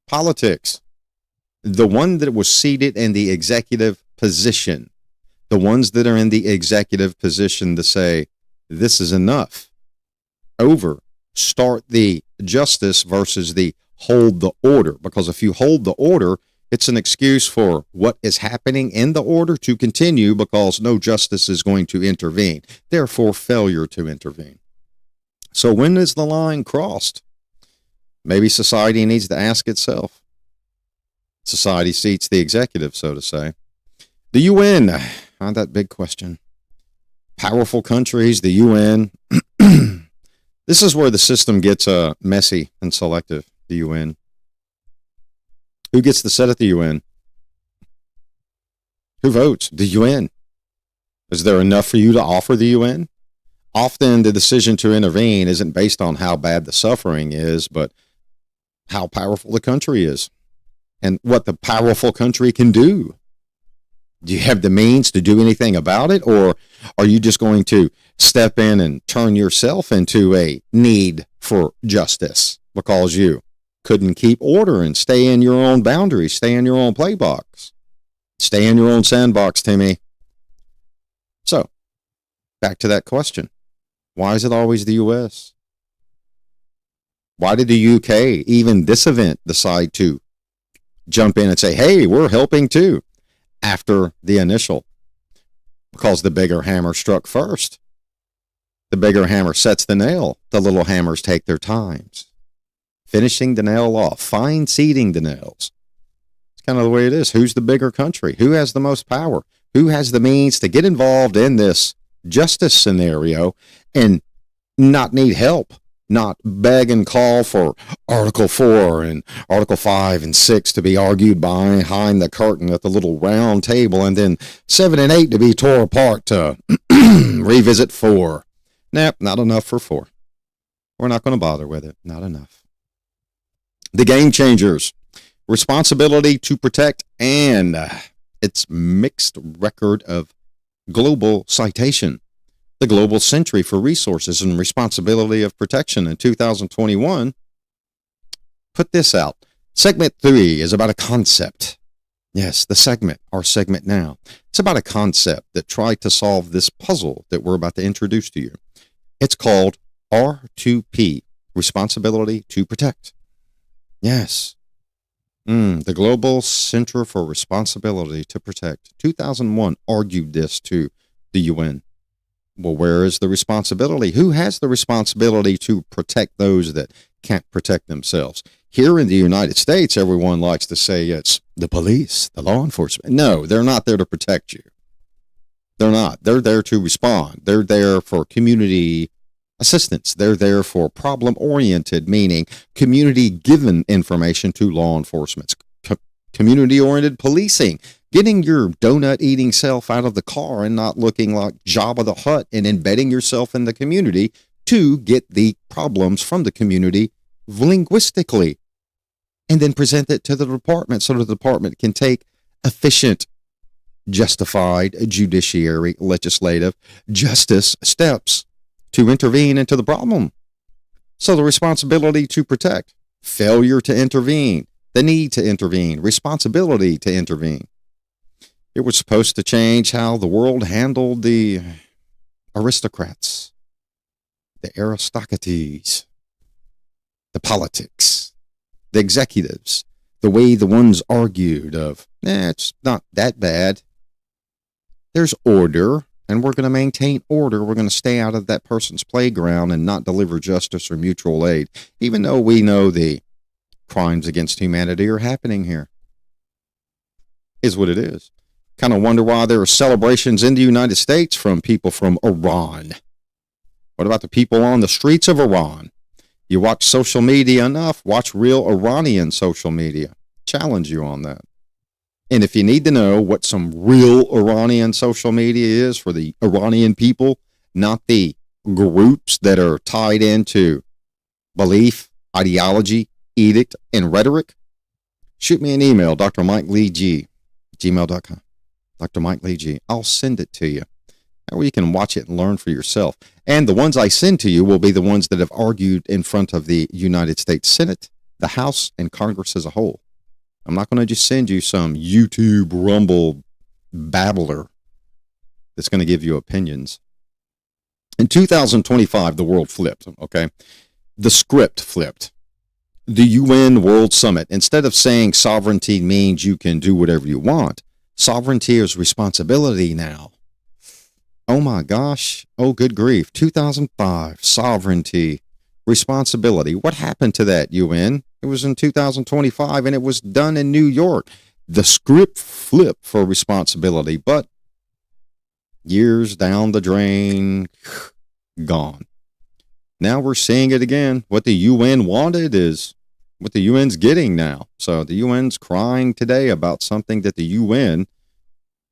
Politics. The one that was seated in the executive position. The ones that are in the executive position to say, this is enough. Over. Start the justice versus the hold the order. Because if you hold the order, it's an excuse for what is happening in the order to continue because no justice is going to intervene. Therefore, failure to intervene. So when is the line crossed? Maybe society needs to ask itself. Society seats the executive, so to say. The UN, that big question. Powerful countries, the UN. This is where the system gets messy and selective, the UN. Who gets to sit at the UN? Who votes? The UN. Is there enough for you to offer the UN? Often the decision to intervene isn't based on how bad the suffering is, but how powerful the country is and what the powerful country can do. Do you have the means to do anything about it, or are you just going to step in and turn yourself into a need for justice because you couldn't keep order and stay in your own boundaries, stay in your own play box, stay in your own sandbox, Timmy? So, back to that question. Why is it always the U.S.? Why did the U.K., even this event, decide to jump in and say, hey, we're helping too, after the initial? Because the bigger hammer struck first. The bigger hammer sets the nail. The little hammers take their times. Finishing the nail off, fine seeding the nails. It's kind of the way it is. Who's the bigger country? Who has the most power? Who has the means to get involved in this justice scenario and not need help, not beg and call for Article 4 and Article 5 and 6 to be argued behind the curtain at the little round table, and then 7 and 8 to be tore apart to revisit 4. Nope, not enough for 4. We're not going to bother with it. Not enough. The game changers. Responsibility to protect and its mixed record of global citation. The global century for resources and responsibility of protection in 2021. Put this out. Segment 3 is about a concept. Yes, the segment, our segment now. It's about a concept that tried to solve this puzzle that we're about to introduce to you. It's called R2P, responsibility to protect. Yes. The Global Center for Responsibility to Protect. 2001 argued this to the UN. Well, where is the responsibility? Who has the responsibility to protect those that can't protect themselves? Here in the United States, everyone likes to say it's the police, the law enforcement. No, they're not there to protect you. They're not. They're there to respond. They're there for community assistance. They're there for problem-oriented, meaning community-given information to law enforcement. Community-oriented policing, getting your donut-eating self out of the car and not looking like Jabba the Hutt and embedding yourself in the community to get the problems from the community linguistically and then present it to the department so the department can take efficient, justified, judiciary, legislative, justice steps to intervene into the problem. So the responsibility to protect, failure to intervene, the need to intervene, responsibility to intervene. It was supposed to change how the world handled the aristocrats, the aristocracies, the politics. the executives, the way the ones argued of, it's not that bad. There's order, and we're going to maintain order. We're going to stay out of that person's playground and not deliver justice or mutual aid, even though we know the crimes against humanity are happening here. Is what it is. Kind of wonder why there are celebrations in the United States from people from Iran. What about the people on the streets of Iran? You watch social media enough, watch real Iranian social media. Challenge you on that. And if you need to know what some real Iranian social media is for the Iranian people, not the groups that are tied into belief, ideology, edict, and rhetoric, shoot me an email, drmikeleeg@gmail.com. Dr. Mike Lee G. I'll send it to you. That way you can watch it and learn for yourself. And the ones I send to you will be the ones that have argued in front of the United States Senate, the House, and Congress as a whole. I'm not going to just send you some YouTube Rumble babbler that's going to give you opinions. In 2025, the world flipped, okay? The script flipped. The UN World Summit, instead of saying sovereignty means you can do whatever you want, sovereignty is responsibility now. Oh my gosh. Oh, good grief. 2005, sovereignty, responsibility. What happened to that, UN? It was in 2025, and it was done in New York. The script flipped for responsibility, but years down the drain, gone. Now we're seeing it again. What the UN wanted is what the UN's getting now. So the UN's crying today about something that the UN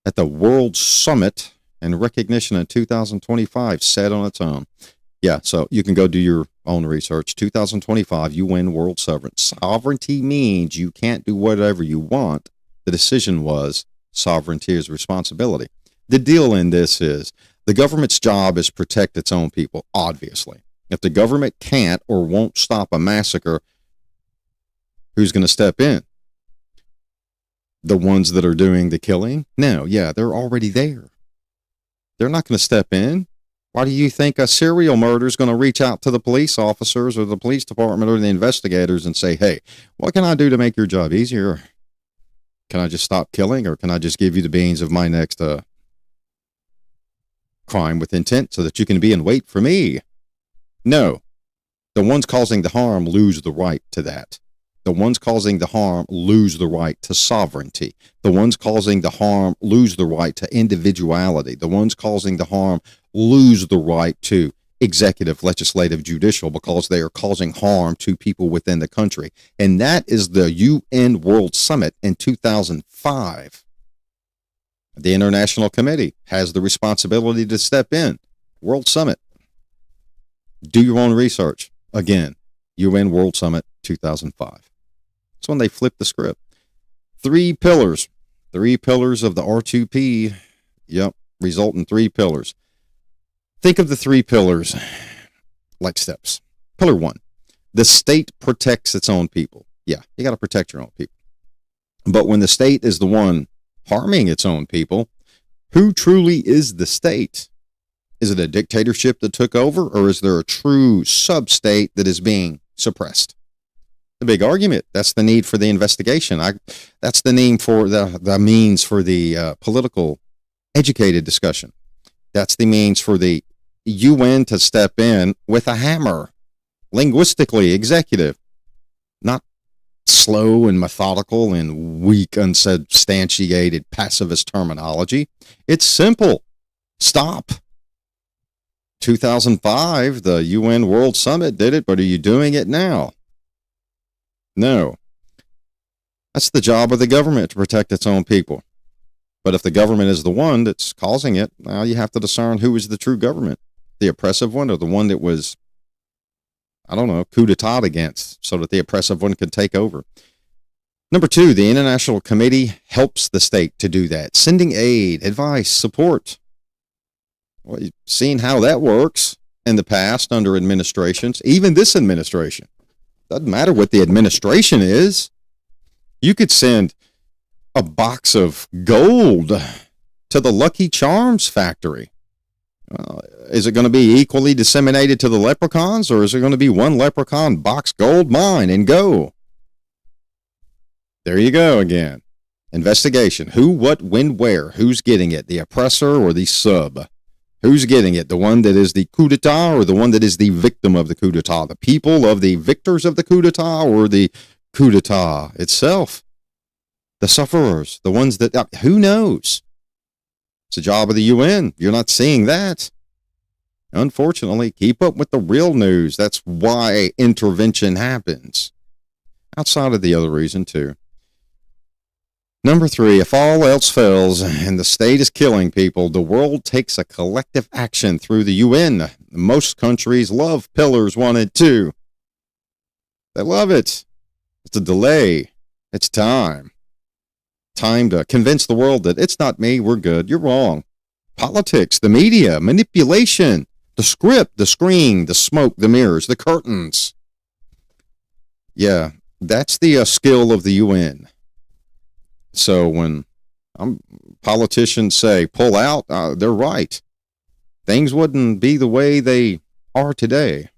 at the World Summit and recognition in 2025 said on its own. Yeah, so you can go do your own research. 2025 UN World Sovereignty means you can't do whatever you want. The decision was sovereignty is responsibility. The deal in this is the government's job is protect its own people, obviously. If the government can't or won't stop a massacre, who's going to step in? The ones that are doing the killing? No, yeah, they're already there. They're not going to step in. Why do you think a serial murder is going to reach out to the police officers or the police department or the investigators and say, hey, what can I do to make your job easier? Can I just stop killing, or can I just give you the beans of my next crime with intent so that you can be in wait for me? No. The ones causing the harm lose the right to that. The ones causing the harm lose the right to sovereignty. The ones causing the harm lose the right to individuality. The ones causing the harm lose the right to executive, legislative, judicial, because they are causing harm to people within the country. And that is the UN World Summit in 2005. The International Committee has the responsibility to step in. World Summit. Do your own research. Again, UN World Summit 2005. That's when they flipped the script. 3 pillars. 3 pillars of the R2P. Yep, result in 3 pillars. Think of the 3 pillars like steps. Pillar 1, the state protects its own people. Yeah, you got to protect your own people. But when the state is the one harming its own people, who truly is the state? Is it a dictatorship that took over, or is there a true sub-state that is being suppressed? The big argument. That's the need for the investigation. That's the name for the means for the political educated discussion. That's the means for the UN to step in with a hammer, linguistically executive, not slow and methodical and weak, unsubstantiated pacifist terminology. It's simple. Stop. 2005, the UN World Summit did it, but are you doing it now? No. That's the job of the government, to protect its own people. But if the government is the one that's causing it, now you have to discern who is the true government, the oppressive one or the one that was, coup d'etat against, so that the oppressive one could take over. Number 2, the International Committee helps the state to do that, sending aid, advice, support. Well, you've seen how that works in the past under administrations, even this administration. Doesn't matter what the administration is. You could send a box of gold to the Lucky Charms factory. Is it going to be equally disseminated to the leprechauns, or is it going to be one leprechaun box gold mine and go? There you go again. Investigation. Who, what, when, where? Who's getting it? The oppressor or the sub? Who's getting it? The one that is the coup d'etat or the one that is the victim of the coup d'etat? The people of the victors of the coup d'etat or the coup d'etat itself? The sufferers, the ones that, who knows? It's a job of the UN. You're not seeing that. Unfortunately, keep up with the real news. That's why intervention happens. Outside of the other reason, too. Number 3, if all else fails and the state is killing people, the world takes a collective action through the UN. Most countries love pillars 1 and 2. They love it. It's a delay. It's time. Time to convince the world that it's not me, we're good, you're wrong. Politics, the media, manipulation, the script, the screen, the smoke, the mirrors, the curtains. Yeah, that's the skill of the UN. So when politicians say pull out, they're right. Things wouldn't be the way they are today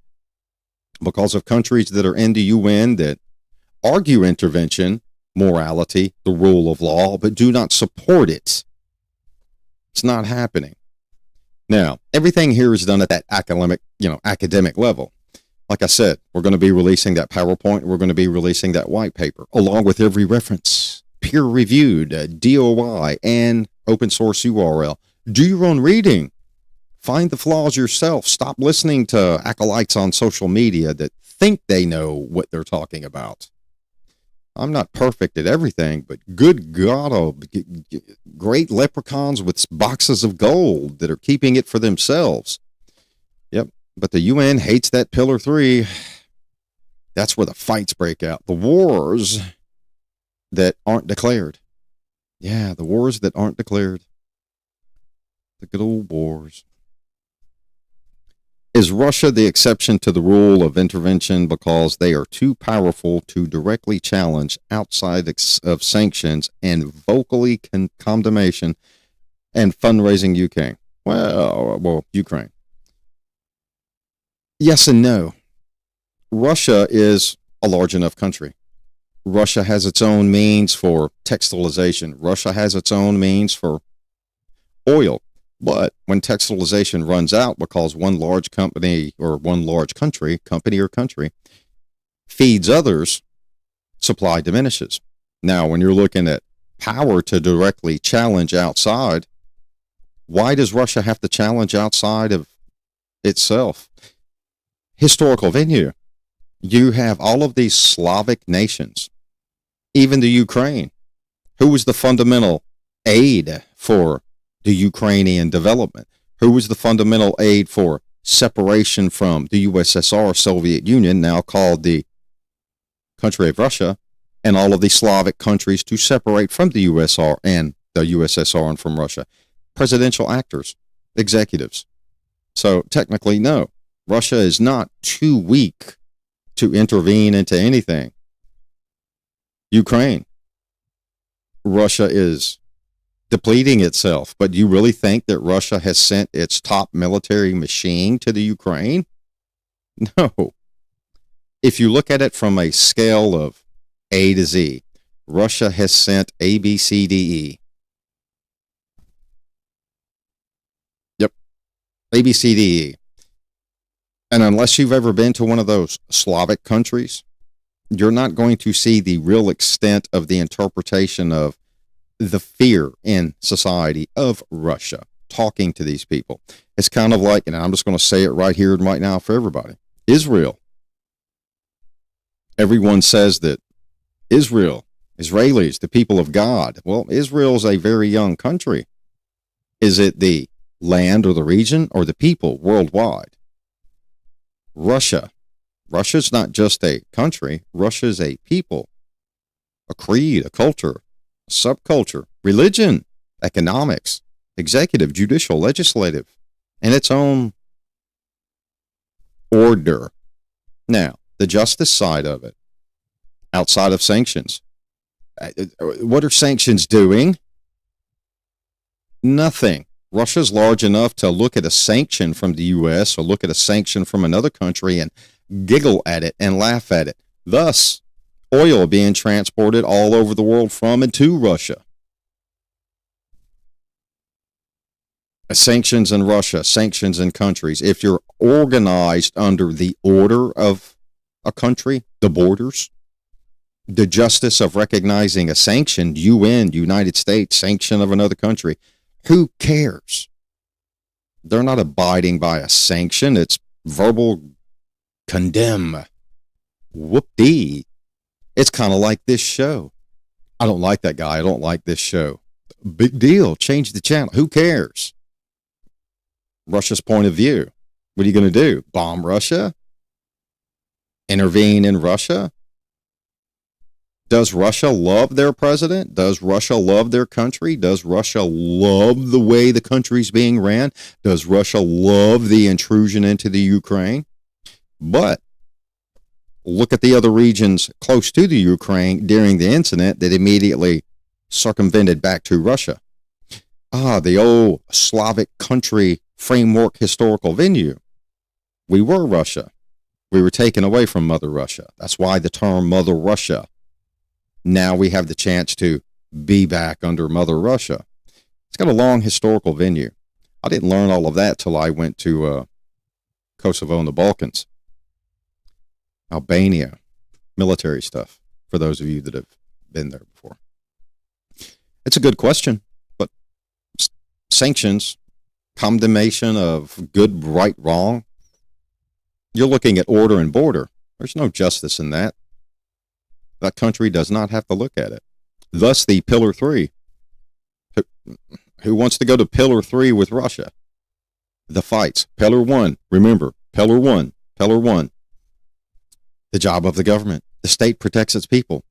because of countries that are in the UN that argue intervention, morality, the rule of law, but do not support it. It's not happening. Now, everything here is done at that academic level. Like I said, we're going to be releasing that PowerPoint. We're going to be releasing that white paper along with every reference, peer-reviewed, DOI, and open source URL. Do your own reading. Find the flaws yourself. Stop listening to acolytes on social media that think they know what they're talking about. I'm not perfect at everything, but good God, great leprechauns with boxes of gold that are keeping it for themselves. Yep, but the UN hates that Pillar 3. That's where the fights break out. The wars that aren't declared. Yeah, the wars that aren't declared. The good old wars. Is Russia the exception to the rule of intervention because they are too powerful to directly challenge outside of sanctions and vocally condemnation and fundraising Ukraine? Well, Ukraine. Yes and no. Russia is a large enough country. Russia has its own means for textilization. Russia has its own means for oil. But when textilization runs out because one large company or one large country feeds others, supply diminishes. Now, when you're looking at power to directly challenge outside, why does Russia have to challenge outside of itself? Historical venue. You have all of these Slavic nations, even the Ukraine. Who was the fundamental aid for the Ukrainian development? Who was the fundamental aid for separation from the USSR, Soviet Union, now called the country of Russia, and all of the Slavic countries to separate from the USSR and the USSR and from Russia? Presidential actors, executives. So technically, no. Russia is not too weak to intervene into anything. Ukraine. Russia is depleting itself, but do you really think that Russia has sent its top military machine to the Ukraine? No. If you look at it from a scale of A to Z, Russia has sent A, B, C, D, E. Yep. A, B, C, D, E. And unless you've ever been to one of those Slavic countries, you're not going to see the real extent of the interpretation of the fear in society of Russia talking to these people. It's kind of like, and I'm just going to say it right here and right now for everybody, Israel. Everyone says that Israel, Israelis, the people of God. Well, Israel's a very young country. Is it the land or the region or the people worldwide? Russia's not just a country. Russia's a people, a creed, a culture, a subculture, religion, economics, executive, judicial, legislative, and its own order. Now, the justice side of it, outside of sanctions. What are sanctions doing? Nothing. Russia's large enough to look at a sanction from the U.S. or look at a sanction from another country and giggle at it and laugh at it. Thus, Oil being transported all over the world from and to Russia. Sanctions in Russia, sanctions in countries. If you're organized under the order of a country, the borders, the justice of recognizing a sanction, UN, United States, sanction of another country, who cares? They're not abiding by a sanction. It's verbal condemn. Whoop-dee. It's kind of like this show. I don't like that guy. I don't like this show. Big deal. Change the channel. Who cares? Russia's point of view. What are you going to do? Bomb Russia? Intervene in Russia? Does Russia love their president? Does Russia love their country? Does Russia love the way the country's being ran? Does Russia love the intrusion into the Ukraine? But look at the other regions close to the Ukraine during the incident that immediately circumvented back to Russia. The old Slavic country framework historical venue. We were Russia. We were taken away from Mother Russia. That's why the term Mother Russia. Now we have the chance to be back under Mother Russia. It's got a long historical venue. I didn't learn all of that till I went to Kosovo and the Balkans. Albania, military stuff, for those of you that have been there before. It's a good question, but sanctions, condemnation of good, right, wrong, you're looking at order and border. There's no justice in that. That country does not have to look at it. Thus, the Pillar 3. Who wants to go to Pillar 3 with Russia? The fights. Pillar 1. Remember, Pillar 1. Pillar 1. The job of the government. The state protects its people.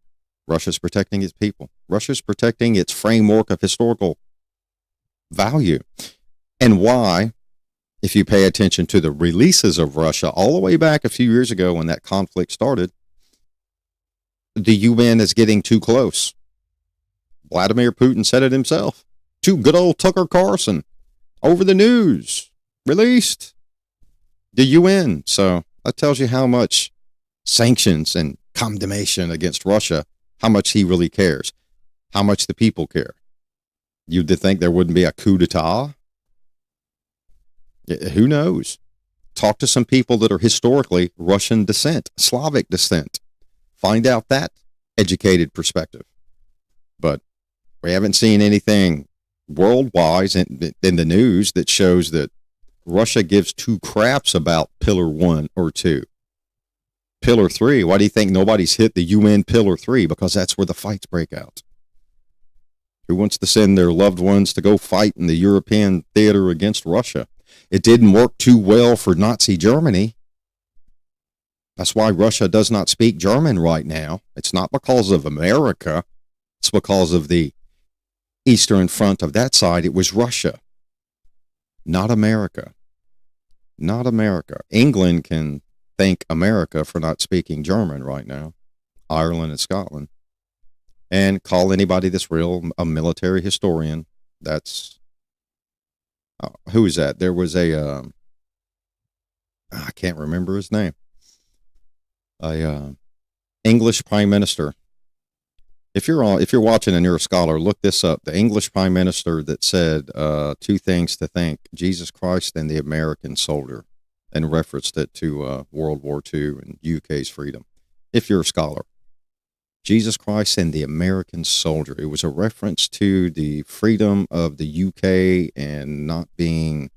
Russia's protecting its people. Russia's protecting its framework of historical value. And why, if you pay attention to the releases of Russia all the way back a few years ago when that conflict started, the UN is getting too close. Vladimir Putin said it himself. To good old Tucker Carlson over the news, released the UN. So that tells you how much sanctions and condemnation against Russia, how much he really cares, how much the people care. You'd think there wouldn't be a coup d'etat? Who knows? Talk to some people that are historically Russian descent, Slavic descent. Find out that educated perspective. But we haven't seen anything worldwide in the news that shows that Russia gives two craps about Pillar 1 or 2. Pillar 3, why do you think nobody's hit the UN Pillar 3? Because that's where the fights break out. Who wants to send their loved ones to go fight in the European theater against Russia? It didn't work too well for Nazi Germany. That's why Russia does not speak German right now. It's not because of America. It's because of the Eastern Front of that side. It was Russia, not America. Not America. England can thank America for not speaking German right now. Ireland and Scotland. And call anybody that's real a military historian. That's... who is that? There was a... I can't remember his name. English Prime Minister. If you're watching and you're a scholar, look this up. The English Prime Minister that said two things to thank Jesus Christ and the American soldier, and referenced it to World War II and UK's freedom. If you're a scholar, Jesus Christ and the American soldier. It was a reference to the freedom of the UK and not being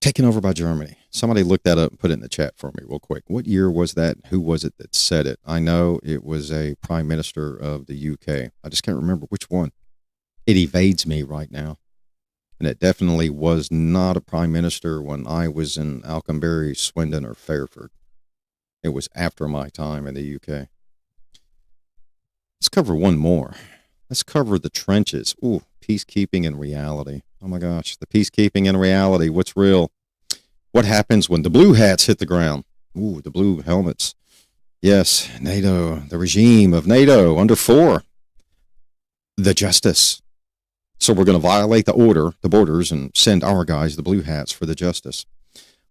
taken over by Germany. Somebody look that up and put it in the chat for me real quick. What year was that? Who was it that said it? I know it was a prime minister of the UK. I just can't remember which one. It evades me right now. And it definitely was not a prime minister when I was in Alconbury, Swindon, or Fairford. It was after my time in the UK. Let's cover one more. Let's cover the trenches. Ooh, peacekeeping and reality. Oh my gosh, the peacekeeping and reality. What's real? What happens when the blue hats hit the ground? Ooh, the blue helmets. Yes, NATO, the regime of NATO under 4. The justice. So we're going to violate the order, the borders, and send our guys, the blue hats, for the justice.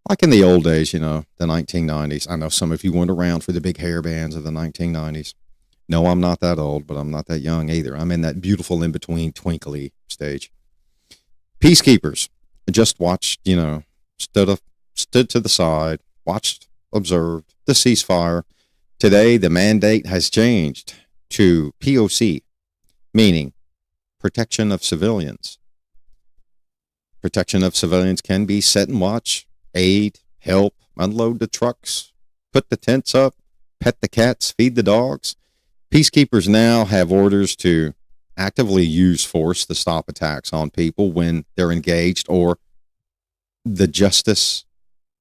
Like in the old days, the 1990s. I know some of you went around for the big hair bands of the 1990s. No, I'm not that old, but I'm not that young either. I'm in that beautiful in-between twinkly stage. Peacekeepers just watched, stood to the side, watched, observed the ceasefire. Today, the mandate has changed to POC, meaning protection of civilians. Protection of civilians can be set and watch, aid, help, unload the trucks, put the tents up, pet the cats, feed the dogs. Peacekeepers now have orders to actively use force to stop attacks on people when they're engaged or the justice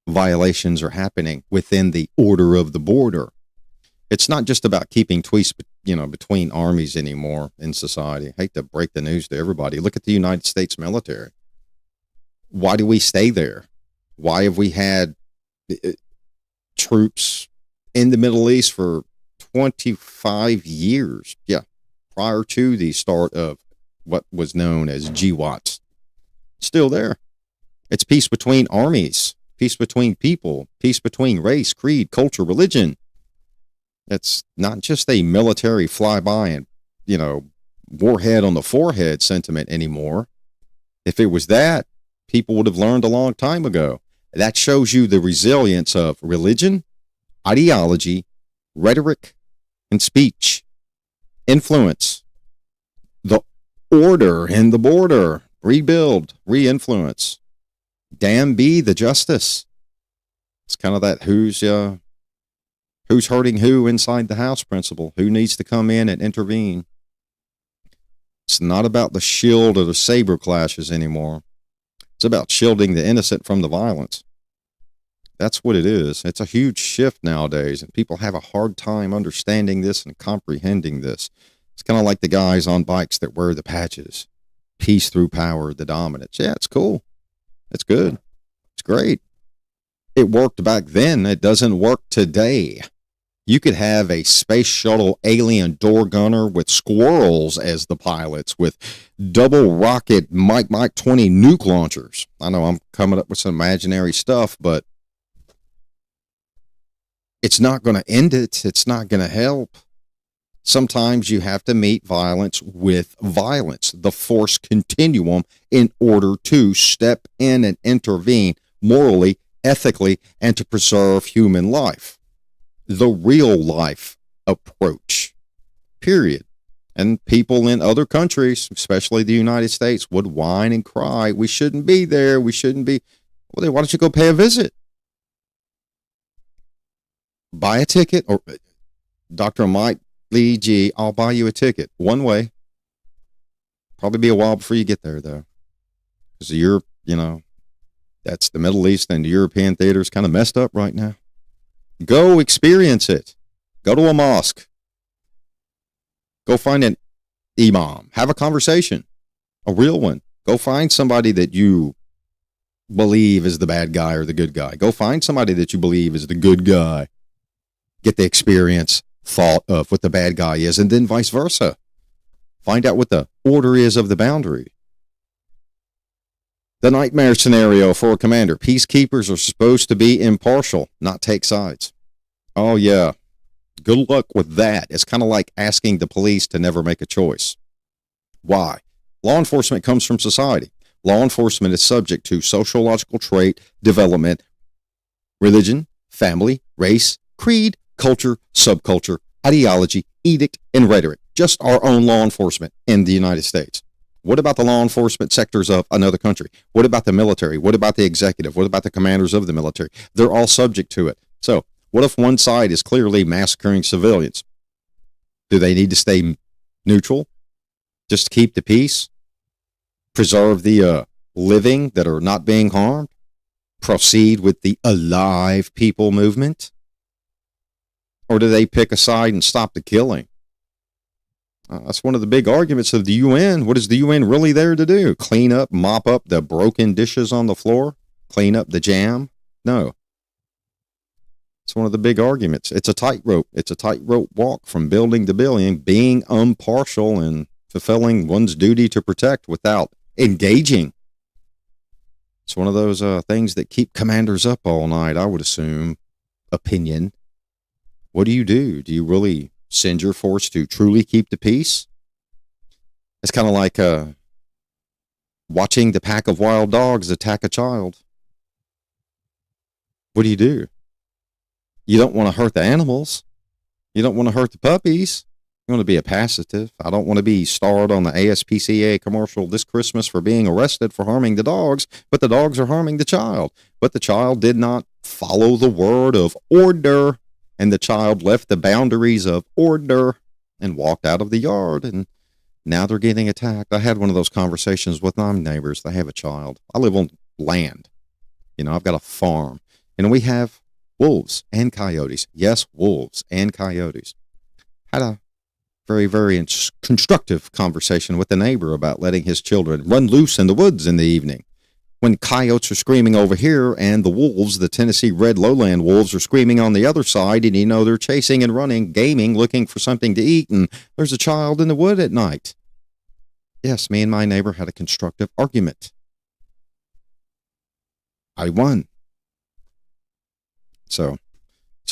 violations are happening within the order of the border. It's not just about keeping tweets, between armies anymore in society. I hate to break the news to everybody. Look at the United States military. Why do we stay there? Why have we had troops in the Middle East for 25 years? Yeah, prior to the start of what was known as GWAT. Still there. It's peace between armies, peace between people, peace between race, creed, culture, religion. It's not just a military flyby and, warhead on the forehead sentiment anymore. If it was that, people would have learned a long time ago. That shows you the resilience of religion, ideology, rhetoric, and speech. Influence. The order and the border. Rebuild, re-influence. Damn be the justice. It's kind of that who's hurting who inside the house principle. Who needs to come in and intervene? It's not about the shield or the saber clashes anymore. It's about shielding the innocent from the violence. That's what it is. It's a huge shift nowadays, and people have a hard time understanding this and comprehending this. It's kind of like the guys on bikes that wear the patches. Peace through power, the dominance. Yeah, it's cool. It's good. It's great. It worked back then. It doesn't work today. You could have a space shuttle alien door gunner with squirrels as the pilots with double rocket Mike 20 nuke launchers. I know I'm coming up with some imaginary stuff, but it's not going to end it. It's not going to help. Sometimes you have to meet violence with violence, the force continuum, in order to step in and intervene morally, ethically, and to preserve human life. The real life approach, period. And people in other countries, especially the United States, would whine and cry, we shouldn't be there, we shouldn't be. Well, then why don't you go pay a visit? Buy a ticket, or Dr. Mike Lee G, I'll buy you a ticket. One way. Probably be a while before you get there, though. Because Europe, that's the Middle East, and the European theater is kind of messed up right now. Go experience it. Go to a mosque. Go find an imam. Have a conversation. A real one. Go find somebody that you believe is the bad guy or the good guy. Go find somebody that you believe is the good guy. Get the experience, thought of what the bad guy is, and then vice versa. Find out what the order is of the boundary. The nightmare scenario for a commander. Peacekeepers are supposed to be impartial, not take sides. Oh, yeah. Good luck with that. It's kind of like asking the police to never make a choice. Why? Law enforcement comes from society. Law enforcement is subject to sociological trait, development, religion, family, race, creed, culture, subculture, ideology, edict, and rhetoric. Just our own law enforcement in the United States. What about the law enforcement sectors of another country? What about the military? What about the executive? What about the commanders of the military? They're all subject to it. So what if one side is clearly massacring civilians? Do they need to stay neutral? Just keep the peace? Preserve the living that are not being harmed? Proceed with the alive people movement? Or do they pick a side and stop the killing? That's one of the big arguments of the UN. What is the UN really there to do? Clean up, mop up the broken dishes on the floor? Clean up the jam? No. It's one of the big arguments. It's a tightrope. It's a tightrope walk from building to building, being impartial and fulfilling one's duty to protect without engaging. It's one of those things that keep commanders up all night, I would assume. Opinion. What do? Do you really send your force to truly keep the peace. It's kind of like watching the pack of wild dogs attack a child. What do? You don't want to hurt the animals. You don't want to hurt the puppies. You want to be a pacifist. I don't want to be starred on the ASPCA commercial this Christmas for being arrested for harming the dogs, but the dogs are harming the child. But the child did not follow the word of order, and the child left the boundaries of order and walked out of the yard, and now they're getting attacked. I had one of those conversations with my neighbors. They have a child. I live on land. I've got a farm, and we have wolves and coyotes. Yes, wolves and coyotes. Had a very, very constructive conversation with the neighbor about letting his children run loose in the woods in the evening. When coyotes are screaming over here and the wolves, the Tennessee red lowland wolves, are screaming on the other side, and they're chasing and running, gaming, looking for something to eat, and there's a child in the wood at night. Yes, me and my neighbor had a constructive argument. I won. So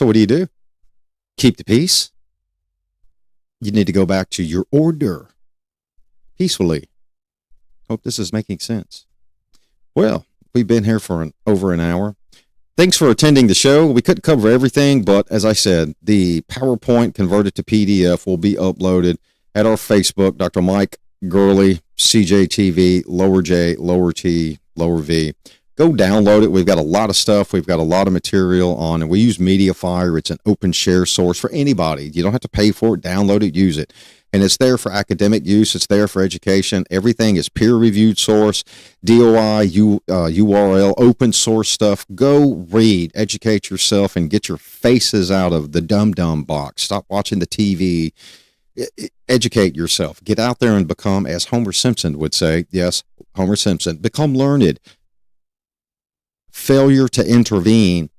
what do? Keep the peace? You need to go back to your order peacefully. Hope this is making sense. Well, we've been here for over an hour. Thanks for attending the show. We couldn't cover everything, but as I said, the PowerPoint converted to PDF will be uploaded at our Facebook, Dr. Mike Gurley, CJTV, lower J, lower T, lower V. Go download it. We've got a lot of stuff. We've got a lot of material on, and we use MediaFire. It's an open share source for anybody. You don't have to pay for it. Download it, use it. And it's there for academic use. It's there for education. Everything is peer-reviewed source, DOI, URL, open source stuff. Go read, educate yourself, and get your faces out of the dumb box. Stop watching the TV. Educate yourself. Get out there and become, as Homer Simpson would say, yes, Homer Simpson, become learned. Failure to intervene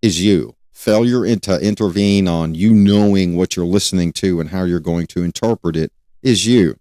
is you. Failure to intervene on you knowing what you're listening to and how you're going to interpret it is you.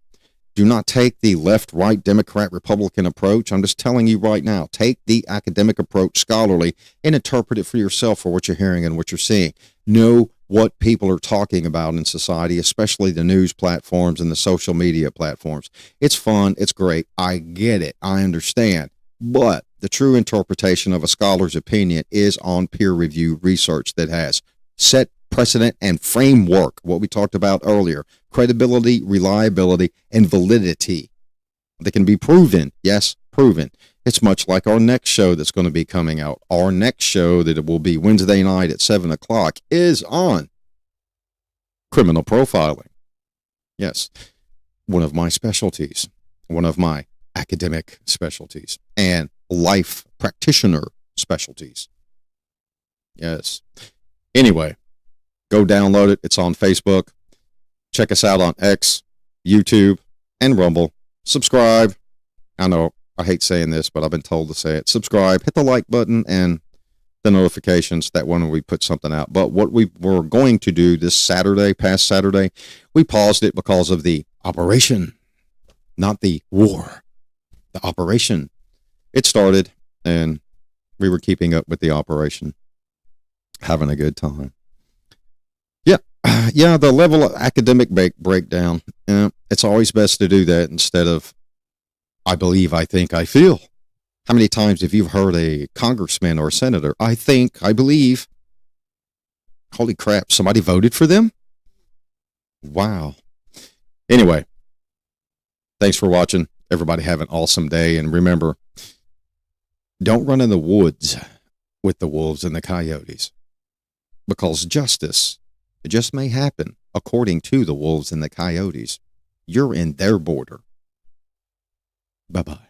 Do not take the left, right, Democrat, Republican approach. I'm just telling you right now, take the academic approach, scholarly, and interpret it for yourself for what you're hearing and what you're seeing. Know what people are talking about in society, especially the news platforms and the social media platforms. It's fun. It's great. I get it. I understand. But the true interpretation of a scholar's opinion is on peer-reviewed research that has set precedent and framework, what we talked about earlier, credibility, reliability, and validity. They can be proven. Yes, proven. It's much like our next show that's going to be coming out. Our next show that it will be Wednesday night at 7 o'clock is on criminal profiling. Yes, one of my specialties, one of my academic specialties, and life practitioner specialties. Yes. Anyway, go download it. It's on Facebook. Check us out on X, YouTube, and Rumble. Subscribe. I know I hate saying this, but I've been told to say it. Subscribe, hit the like button, and the notifications that when we put something out. But what we were going to do this Saturday, past Saturday, we paused it because of the operation, not the war. The operation. It started, and we were keeping up with the operation, having a good time. Yeah, the level of academic breakdown, it's always best to do that instead of, I believe, I think, I feel. How many times have you heard a congressman or a senator, I think, I believe? Holy crap, somebody voted for them? Wow. Anyway, thanks for watching. Everybody have an awesome day. And remember, don't run in the woods with the wolves and the coyotes, because justice, it just may happen according to the wolves and the coyotes. You're in their border. Bye-bye.